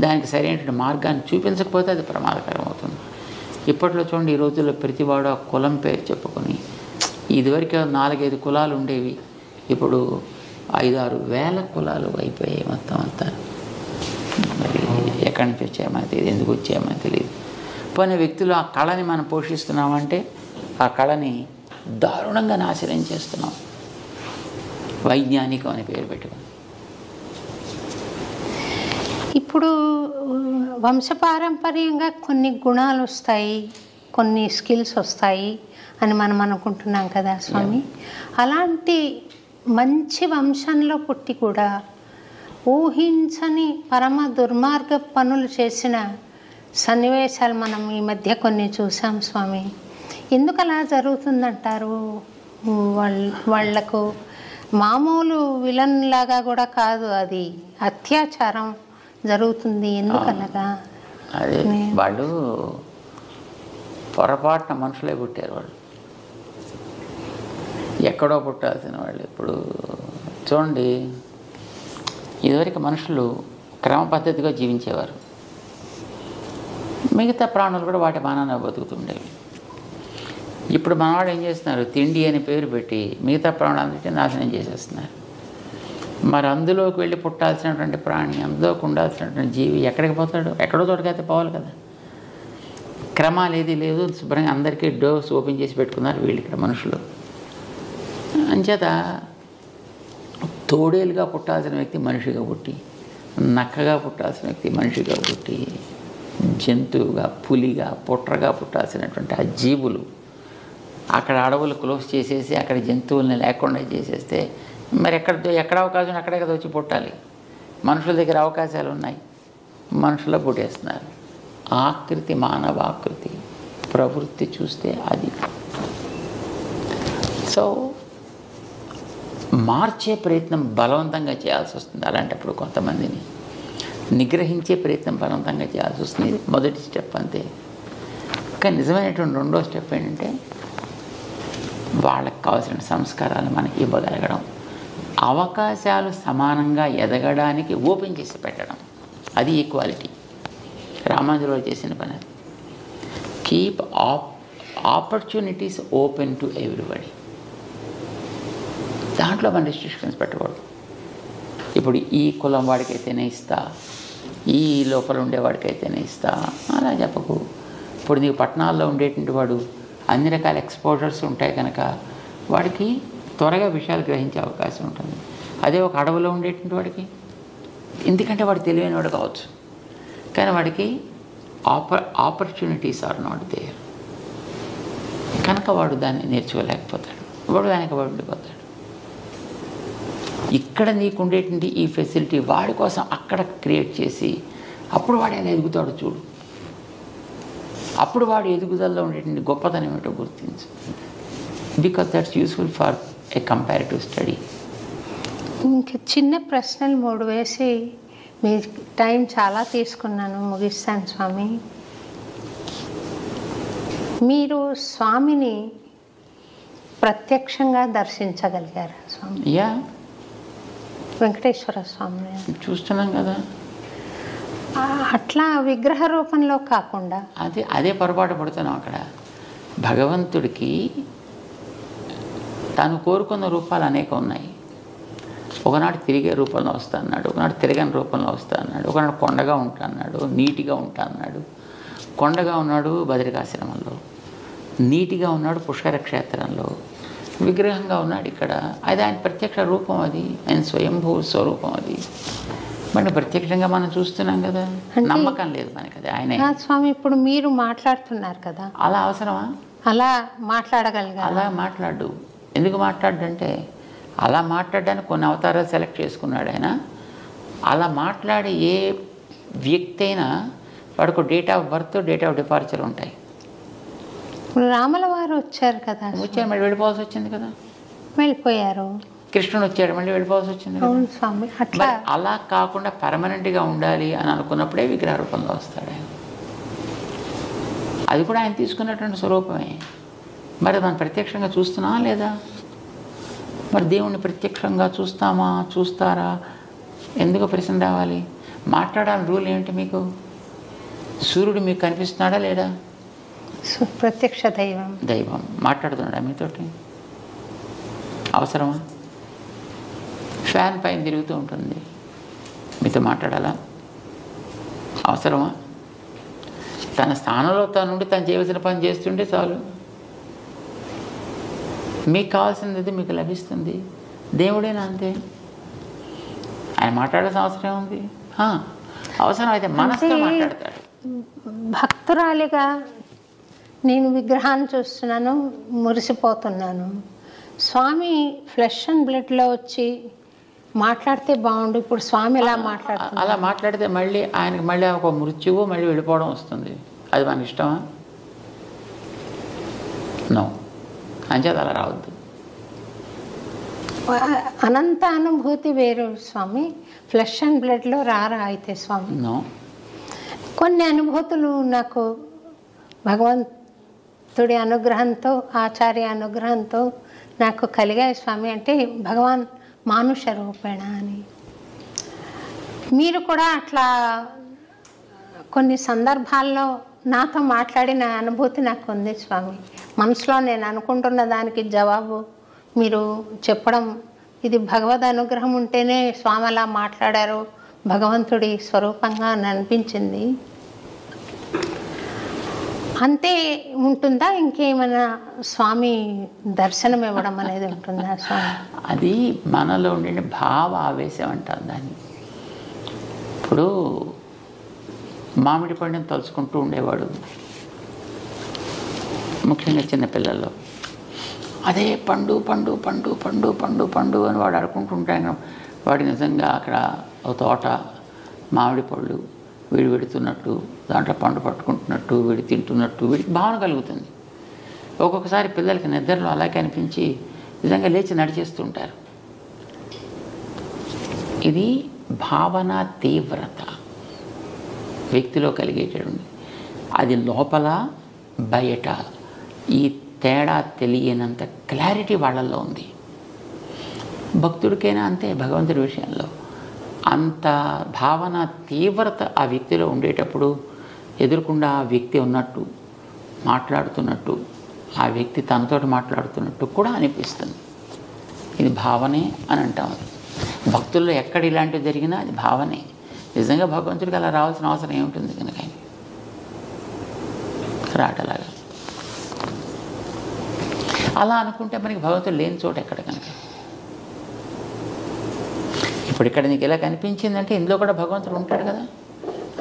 దానికి సరైనటువంటి మార్గాన్ని చూపించకపోతే అది ప్రమాదకరం అవుతుంది. ఇప్పట్లో చూడండి, ఈ రోజుల్లో ప్రతివాడు ఆ కులం పేరు చెప్పుకొని, ఇదివరకు 4-5 కులాలు ఉండేవి, ఇప్పుడు 5-6 వేల కులాలు అయిపోయాయి మొత్తం అంతా. మరి ఎక్కడి నుంచి వచ్చాయమని తెలియదు, ఎందుకు వచ్చాయమని తెలియదు. పోయిన వ్యక్తులు ఆ కళని మనం పోషిస్తున్నామంటే ఆ కళని దారుణంగా నాశనం చేస్తున్నాం, వైజ్ఞానికం అని పేరు పెట్టుకుని. ఇప్పుడు వంశపారంపర్యంగా కొన్ని గుణాలు వస్తాయి, కొన్ని స్కిల్స్ వస్తాయి అని మనం అనుకుంటున్నాం కదా స్వామి. అలాంటి మంచి వంశంలో పుట్టి కూడా ఊహించని పరమ దుర్మార్గ పనులు చేసిన సన్నివేశాలు మనం ఈ మధ్య కొన్ని చూసాం స్వామి. ఎందుకు అలా జరుగుతుందంటారు? వాళ్లకు మామూలు విలన్ లాగా కూడా కాదు, అది అత్యాచారం జరుగుతుంది. ఎందుకు అలాగా? అదే వాళ్ళు పొరపాటున మనుషులే పుట్టారు. వాళ్ళు ఎక్కడో పుట్టాల్సిన వాళ్ళు. ఇప్పుడు చూడండి, ఇదివరకు మనుషులు క్రమ పద్ధతిగా జీవించేవారు, మిగతా ప్రాణులు కూడా వాటి మానాన బతుకుతుండేవి. ఇప్పుడు మనవాడు ఏం చేస్తున్నారు, తిండి అని పేరు పెట్టి మిగతా ప్రాణులన్నింటినీ నాశనం చేసేస్తున్నారు. మరి అందులోకి వెళ్ళి పుట్టాల్సినటువంటి ప్రాణి, అందులోకి ఉండాల్సినటువంటి జీవి ఎక్కడికి పోతాడు? ఎక్కడో చోటుకైతే పోవాలి కదా. క్రమాలు ఏది లేదు, శుభ్రంగా అందరికీ డోర్స్ ఓపెన్ చేసి పెట్టుకున్నారు వీళ్ళు ఇక్కడ మనుషులు. అంచేత తోడేలుగా పుట్టాల్సిన వ్యక్తి మనిషిగా పుట్టి, నక్కగా పుట్టాల్సిన వ్యక్తి మనిషిగా పుట్టి, జంతువుగా, పులిగా, పుట్రగా పుట్టాల్సినటువంటి ఆ జీవులు అక్కడ అడవులు క్లోజ్ చేసేసి అక్కడ జంతువుల్ని లేకుండా చేసేస్తే మరి ఎక్కడ అవకాశం అక్కడే కదా వచ్చి పుట్టాలి. మనుషుల దగ్గర అవకాశాలు ఉన్నాయి, మనుషుల్లో పుట్టేస్తున్నారు. ఆకృతి, మానవాకృతి ప్రవృత్తి చూస్తే అది. సో మార్చే ప్రయత్నం బలవంతంగా చేయాల్సి వస్తుంది. అలాంటప్పుడు కొంతమందిని నిగ్రహించే ప్రయత్నం బలవంతంగా చేయాల్సి వస్తుంది. ఇది మొదటి స్టెప్ అంతే. కానీ నిజమైనటువంటి రెండో స్టెప్ ఏంటంటే వాళ్ళకి కావాల్సిన సంస్కారాలు మనకి ఇవ్వగలగడం, అవకాశాలు సమానంగా ఎదగడానికి ఓపెన్ చేసి పెట్టడం. అది ఈక్వాలిటీ. రామానుజులు చేసిన పని. Keep opportunities open to everybody. దాంట్లో మన రిస్ట్రిక్షన్స్ పెట్టకూడదు. ఇప్పుడు ఈ కులం వాడికైతేనే ఇస్తా, ఈ లోపల ఉండేవాడికైతేనే ఇస్తా అలా చెప్పకు. ఇప్పుడు నీకు పట్టణాల్లో ఉండేటువంటి వాడు అన్ని రకాల ఎక్స్పోజర్స్ ఉంటాయి కనుక వాడికి త్వరగా విషయాలు గ్రహించే అవకాశం ఉంటుంది. అదే ఒక అడవిలో ఉండేటువంటి వాడికి, ఎందుకంటే వాడు తెలివైన వాడు కావచ్చు, కానీ వాడికి ఆపర్చునిటీస్ ఆర్ నాట్ దేర్ కనుక వాడు దాన్ని నేర్చుకోలేకపోతాడు, వాడు దానికి వాడు ఉండిపోతాడు. ఇక్కడ నీకు ఉండేటువంటి ఈ ఫెసిలిటీ వాడి కోసం అక్కడ క్రియేట్ చేసి అప్పుడు వాడు ఎలా ఎదుగుతాడు చూడు. అప్పుడు వాడు ఎదుగుదలలో ఉండేటువంటి గొప్పతనం ఏమిటో గుర్తించు. Because that's useful for a comparative study. ఇంకా చిన్న ప్రశ్నలు 3 వేసి మీ టైం చాలా తీసుకున్నాను, ముగిస్తాను స్వామి. మీరు స్వామిని ప్రత్యక్షంగా దర్శించగలిగారా స్వామి? యా, వెంకటేశ్వర స్వామిని చూస్తున్నాం కదా. అట్లా విగ్రహ రూపంలో కాకుండా అదే పొరపాటు పడుతున్నాం. అక్కడ భగవంతుడికి తాను కోరుకున్న రూపాలు అనేక ఉన్నాయి. ఒకనాడు తిరిగే రూపంలో వస్తా అన్నాడు, ఒకనాడు తిరగని రూపంలో వస్తా అన్నాడు, ఒకనాడు కొండగా ఉంటా అన్నాడు, నీటిగా ఉంటా అన్నాడు. కొండగా ఉన్నాడు బదరికాశ్రమంలో, నీటిగా ఉన్నాడు పుష్కర క్షేత్రంలో, విగ్రహంగా ఉన్నాడు ఇక్కడ. అది ఆయన ప్రత్యక్ష రూపం, అది ఆయన స్వయంభూ స్వరూపం. అది మరి ప్రత్యక్షంగా మనం చూస్తున్నాం కదా, నమ్మకం లేదు మనకి అది ఆయనే. స్వామి ఇప్పుడు మీరు మాట్లాడుతున్నారు కదా, అలా అవసరమా? అలా మాట్లాడగలిగారు? అలా మాట్లాడు. ఎందుకు మాట్లాడంటే అలా మాట్లాడడానికి కొన్ని అవతారాలు సెలెక్ట్ చేసుకున్నాడు ఆయన. అలా మాట్లాడే ఏ వ్యక్తి అయినా వాడికి date of birth, date of departure ఉంటాయి. ఇప్పుడు రాముల వారు వచ్చారు కదా, వచ్చారు మళ్ళీ వెళ్ళిపోవాల్సి వచ్చింది కదా, వెళ్ళిపోయారు. కృష్ణుడు వచ్చాడు మళ్ళీ వెళ్ళిపోవాల్సి వచ్చింది కదా. అవును స్వామి. అట్లా అలా కాకుండా పర్మనెంట్గా ఉండాలి అని అనుకున్నప్పుడే విగ్రహ రూపంలో వస్తాడు ఆయన. అది కూడా ఆయన తీసుకున్నటువంటి స్వరూపమే. మరి మనం ప్రత్యక్షంగా చూస్తున్నామా లేదా? మరి దేవుణ్ణి ప్రత్యక్షంగా చూస్తామా, చూస్తారా? ఎందుకు ప్రశ్న రావాలి? మాట్లాడాలని రూల్ ఏమిటి మీకు? సూర్యుడు మీకు కనిపిస్తున్నాడా లేడా? ప్రత్యక్ష దైవం. దైవం మాట్లాడుతున్నాడా మీతోటి? అవసరమా? ఫ్యాన్ పైన తిరుగుతూ ఉంటుంది, మీతో మాట్లాడాలా? అవసరమా? తన స్థానంలో తనుండి తను చేయవలసిన పని చేస్తుంటే చాలు, మీకు కావాల్సినది మీకు లభిస్తుంది. దేవుడేనా అంతే, ఆయన మాట్లాడాల్సిన అవసరం ఉంది. అవసరం అయితే మనసుతో మాట్లాడతాడు. భక్తురాలిగా నేను విగ్రహాన్ని చూస్తున్నాను, మురిసిపోతున్నాను. స్వామి ఫ్లెష్ అండ్ బ్లడ్లో వచ్చి మాట్లాడితే బాగుండు. ఇప్పుడు స్వామి ఎలా మాట్లాడుతున్నారు? అలా మాట్లాడితే మళ్ళీ ఆయనకి మళ్ళీ ఒక మృత్యువు, మళ్ళీ వెళ్ళిపోవడం వస్తుంది. అది మనకి ఇష్టమా? నో. అంచేది అలా రావద్దు. అనంత అనుభూతి వేరు స్వామి, ఫ్లెష్ అండ్ బ్లడ్లో రారా అయితే స్వామి? నో. కొన్ని అనుభూతులు నాకు భగవంతుడి అనుగ్రహంతో, ఆచార్య అనుగ్రహంతో నాకు కలిగాయి స్వామి. అంటే భగవాన్ మానుష రూపేణ అని. మీరు కూడా అట్లా కొన్ని సందర్భాల్లో నాతో మాట్లాడిన అనుభూతి నాకు ఉంది స్వామి. మనసులో నేను అనుకుంటున్న దానికి జవాబు మీరు చెప్పడం, ఇది భగవద్ అనుగ్రహం ఉంటేనే స్వామి అలా మాట్లాడారు, భగవంతుడి స్వరూపంగా అని అనిపించింది. అంతే ఉంటుందా? ఇంకేమైనా స్వామి దర్శనం ఇవ్వడం అనేది ఉంటుందా స్వామి? అది మనలో ఉండే భావ ఆవేశం అంటారు దాన్ని. ఇప్పుడు మామిడి పండుని తలుచుకుంటూ ఉండేవాడు, ముఖ్యంగా చిన్నపిల్లల్లో. అదే పండు పండు పండు పండు పండు పండు అని వాడు అనుకుంటుంటాను. వాడు నిజంగా అక్కడ ఒక తోట మామిడి పళ్ళు వీడు పెడుతున్నట్టు, దాంట్లో పండు పట్టుకుంటున్నట్టు, వీడు తింటున్నట్టు వీడికి భావన కలుగుతుంది. ఒక్కొక్కసారి పిల్లలకి నిద్రలో అలాగే అనిపించి నిజంగా లేచి నడిచేస్తుంటారు. ఇది భావన తీవ్రత వ్యక్తిలో కలిగేటటువంటి. అది లోపల బయట ఈ తేడా తెలియనంత క్లారిటీ వాళ్ళల్లో ఉంది. భక్తుడికైనా అంతే, భగవంతుడి విషయంలో అంత భావన తీవ్రత ఆ వ్యక్తిలో ఉండేటప్పుడు ఎదురుకుండా ఆ వ్యక్తి ఉన్నట్టు, మాట్లాడుతున్నట్టు, ఆ వ్యక్తి తనతోటి మాట్లాడుతున్నట్టు కూడా అనిపిస్తుంది. ఇది భావనే అని అంటాం. భక్తుల్లో ఎక్కడ ఇలాంటివి జరిగినా అది భావనే. నిజంగా భగవంతుడికి అలా రావాల్సిన అవసరం ఏముంటుంది కనుక రాటలాగా అలా అనుకుంటే మనకి భగవంతుడు లేని చోట ఎక్కడ కనుక. ఇప్పుడు ఇక్కడ నీకు ఇలా కనిపించిందంటే ఇందులో కూడా భగవంతుడు ఉంటాడు కదా.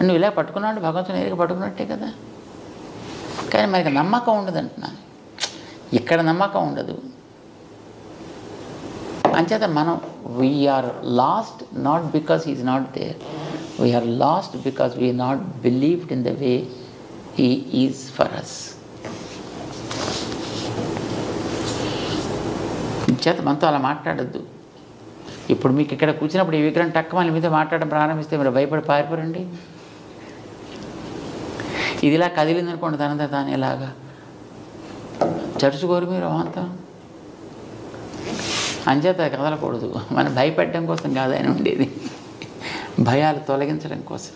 నువ్వు ఇలా పట్టుకున్నాడు, భగవంతుని ఎదురుగా పట్టుకున్నట్టే కదా. కానీ మనకి నమ్మకం ఉండదు అంటున్నాను. ఇక్కడ నమ్మకం ఉండదు. అంచేత మనం we are lost not because he is not there, we are lost because we not believed in the way he is for us. చేత మనతో అలా మాట్లాడద్దు. ఇప్పుడు మీకు ఇక్కడ కూర్చున్నప్పుడు ఈ విగ్రహం టక్కమని మీతో మాట్లాడడం ప్రారంభిస్తే మీరు భయపడి పారిపోరండి. ఇది ఇలా కదిలిందనుకోండి తనంతా తాను ఇలాగా చరుచుకోరు మీరు అంతా. అంచేత కదలకూడదు. మనం భయపెట్టడం కోసం కాదు ఆయన ఉండేది, భయాలు తొలగించడం కోసం.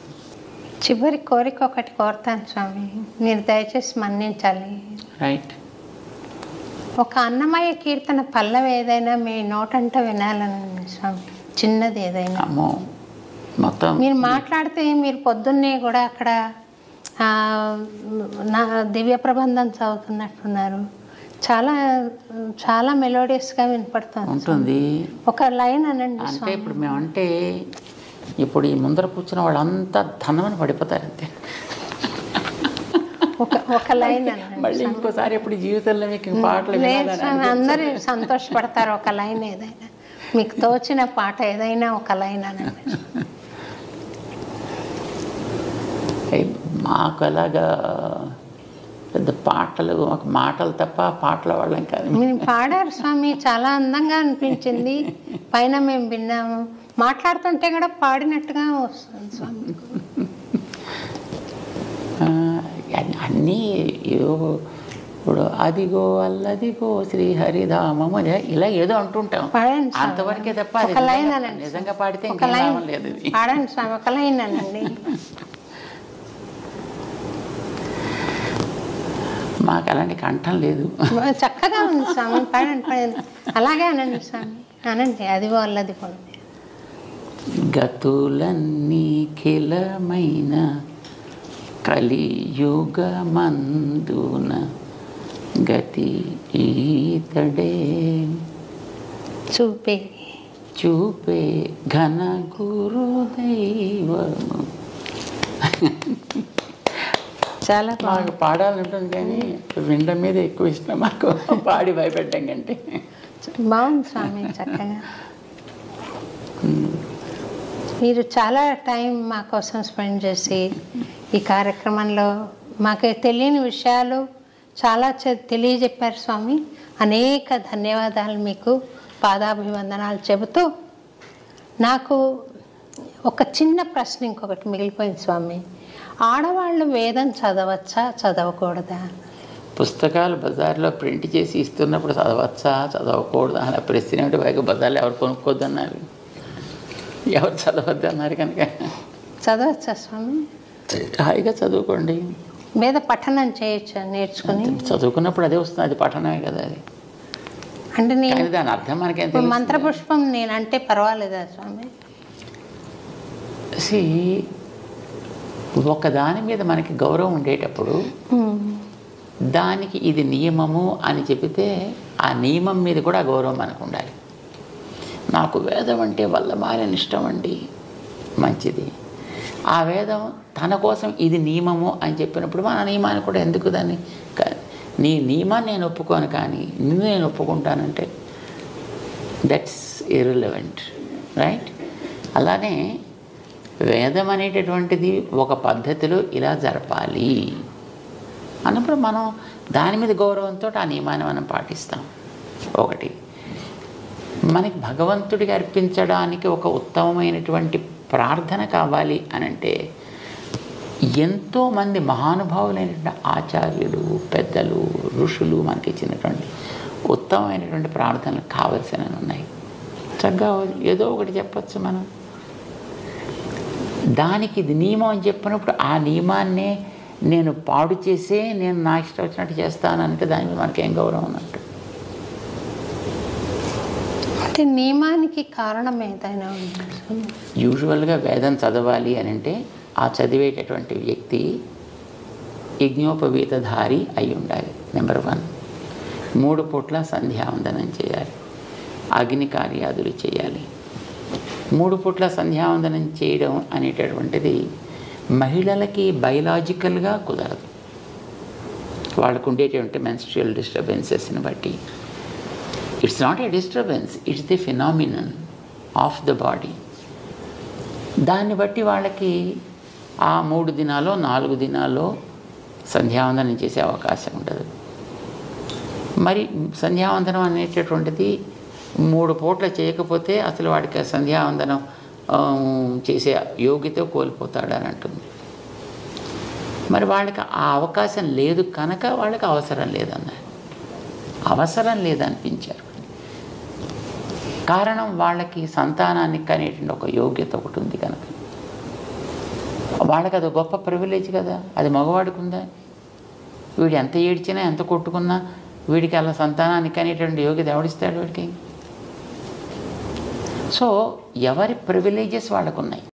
చివరి కోరిక ఒకటి కోరుతాను స్వామి, మీరు దయచేసి మన్నించాలి. రైట్. ఒక అన్నమయ్య కీర్తన పల్లవి ఏదైనా మీ నోటంట వినాలని స్వామి. చిన్నది ఏదైనా. అమ్మో మొత్తం మీరు మాట్లాడితే మీరు పొద్దున్నే కూడా అక్కడ నా దివ్య ప్రబంధం చదువుతున్నట్టున్నారు. చాలా చాలా మెలోడియస్గా వినపడుతుంది ఉంటుంది. ఒక లైన్ అనండి. అంటే ఇప్పుడు మేమంటే ఇప్పుడు ఈ ముందర కూర్చున్న వాళ్ళంతా ధనమని పడిపోతారు అంతే. ఒక లైన్ అనండి. మళ్ళీ ఇంకోసారి ఎప్పుడు జీవితంలో మీకు పాటలు లేదు స్వామి, అందరూ సంతోషపడతారు. ఒక లైన్ ఏదైనా మీకు తోచిన పాట ఏదైనా ఒక లైన్ అనండి. మాకు అలాగా పెద్ద పాటలు, మాకు మాటలు తప్ప పాటల వాళ్ళం కాదు. మీరు పాడారు స్వామి, చాలా అందంగా అనిపించింది. పైన మేము విన్నాము, మాట్లాడుతుంటే కూడా పాడినట్టుగా వస్తుంది స్వామి. అన్నీ ఏదో ఇప్పుడు అదిగో అల్లదిగో శ్రీహరిధామం ఇలా ఏదో అంటుంటాం, అంతవరకే తప్ప ఒక లైన్ అనండి. నిజంగా పాడితే ఒక లైన్ లేదు. పాడండి స్వామి, ఒక లైన్ అనండి. మాకు అలాంటి కంఠం లేదు. చక్కగా ఉంది స్వామి, పాడండి పాడండి. అలాగే అనండి స్వామి, అనండి. అదిగో అల్లదిగో. గతులన్నీ ఖిలమైన కలియుగమందున గతి ఈతడే చూపే చూపే ఘన గురుదైవము. చాలా మాకు పాడాలని ఉంటుంది కానీ వినడం మీద ఎక్కువ ఇష్టం మాకు, పాడి భయపెట్టడం కంటే. బాగుంది స్వామి, చక్కగా. మీరు చాలా టైం మా కోసం స్పెండ్ చేసి ఈ కార్యక్రమంలో మాకు తెలియని విషయాలు చాలా తెలియజెప్పారు స్వామి. అనేక ధన్యవాదాలు మీకు, పాదాభివందనాలు చెబుతూ నాకు ఒక చిన్న ప్రశ్న ఇంకొకటి మిగిలిపోయింది స్వామి. ఆడవాళ్ళు వేదం చదవచ్చా చదవకూడదా? పుస్తకాలు బజార్లో ప్రింట్ చేసి ఇస్తున్నప్పుడు చదవచ్చా చదవకూడదా అనే ప్రశ్న ఏమిటి? పైగా బజార్లో ఎవరు కొనుక్కోద్దు అన్నారు, ఎవరు చదవద్దు అన్నారు. కనుక చదవచ్చా స్వామి? హాయిగా చదువుకోండి. వేద పఠనం చేయొచ్చు, నేర్చుకుని చదువుకున్నప్పుడు అదే వస్తుంది, అది పఠనమే కదా అది. అంటే నేను దాని అర్థం మనకేం మంత్రపుష్పం నేనంటే పర్వాలేదా స్వామి? ఒక దాని మీద మనకి గౌరవం ఉండేటప్పుడు దానికి ఇది నియమము అని చెబితే ఆ నియమం మీద కూడా గౌరవం మనకు ఉండాలి. నాకు వేదం అంటే వల్ల మారిన ఇష్టం అండి, మంచిది. ఆ వేదం తన కోసం ఇది నియమము అని చెప్పినప్పుడు మన నియమాన్ని కూడా ఎందుకు దాన్ని, నీ నియమాన్ని నేను ఒప్పుకోను కానీ నిన్ను నేను ఒప్పుకుంటానంటే దట్స్ ఇర్రిలవెంట్, రైట్? అలానే వేదం అనేటటువంటిది ఒక పద్ధతిలో ఇలా జరపాలి అన్నప్పుడు మనం దాని మీద గౌరవంతో ఆ నియమాన్ని మనం పాటిస్తాం. ఒకటి, మనకి భగవంతుడికి అర్పించడానికి ఒక ఉత్తమమైనటువంటి ప్రార్థన కావాలి అనంటే ఎంతోమంది మహానుభావులైనటువంటి ఆచార్యులు, పెద్దలు, ఋషులు మనకి ఇచ్చినటువంటి ఉత్తమమైనటువంటి ప్రార్థనలు కావలసినవి ఉన్నాయి. చక్కగా ఏదో ఒకటి చెప్పచ్చు మనం. దానికి ఇది నియమం అని చెప్పినప్పుడు ఆ నియమాన్నే నేను పాడు చేసే నేను నా ఇష్టం వచ్చినట్టు చేస్తానంటే దానికి మనకేం గౌరవం ఉన్నట్టు. అంటే నియమానికి కారణం ఏదైనా ఉంది? యూజువల్గా వేదం చదవాలి అని అంటే ఆ చదివేటటువంటి వ్యక్తి యజ్ఞోపవీతధారి అయి ఉండాలి. నెంబర్ 1. 3 పూట్ల సంధ్యావందనం చేయాలి, అగ్ని కార్యాదులు చేయాలి. 3 పూట్ల సంధ్యావందనం చేయడం అనేటటువంటిది మహిళలకి బయలాజికల్గా కుదరదు. వాళ్ళకు ఉండేటువంటి మెన్స్ట్రుయల్ డిస్టర్బెన్సెస్ని బట్టి. It's not a disturbance, it's the phenomenon of the body. దాన్ని బట్టి వాళ్ళకి ఆ 3 దినాల్లో 4 దినాల్లో సంధ్యావందనం చేసే అవకాశం ఉండదు. మరి సంధ్యావందనం అనేటటువంటిది 3 పూట్ల చేయకపోతే అసలు వాడికి సంధ్యావందనం చేసే యోగ్యత కోల్పోతాడు అని అంటుంది. మరి వాళ్ళకి ఆ అవకాశం లేదు కనుక వాళ్ళకి అవసరం లేదన్నారు. అవసరం లేదనిపించారు. కారణం వాళ్ళకి సంతానానికి అనేటువంటి ఒక యోగ్యత ఒకటి ఉంది కనుక. వాళ్ళకి అది గొప్ప ప్రివిలేజ్ కదా, అది మగవాడికి ఉందా? వీడు ఎంత ఏడ్చినా ఎంత కొట్టుకున్నా వీడికి అలా సంతానానికి అనేటువంటి యోగ్యత ఎవడిస్తాడు వీడికి? సో ఎవరి ప్రివిలేజెస్ వాళ్ళకున్నాయి.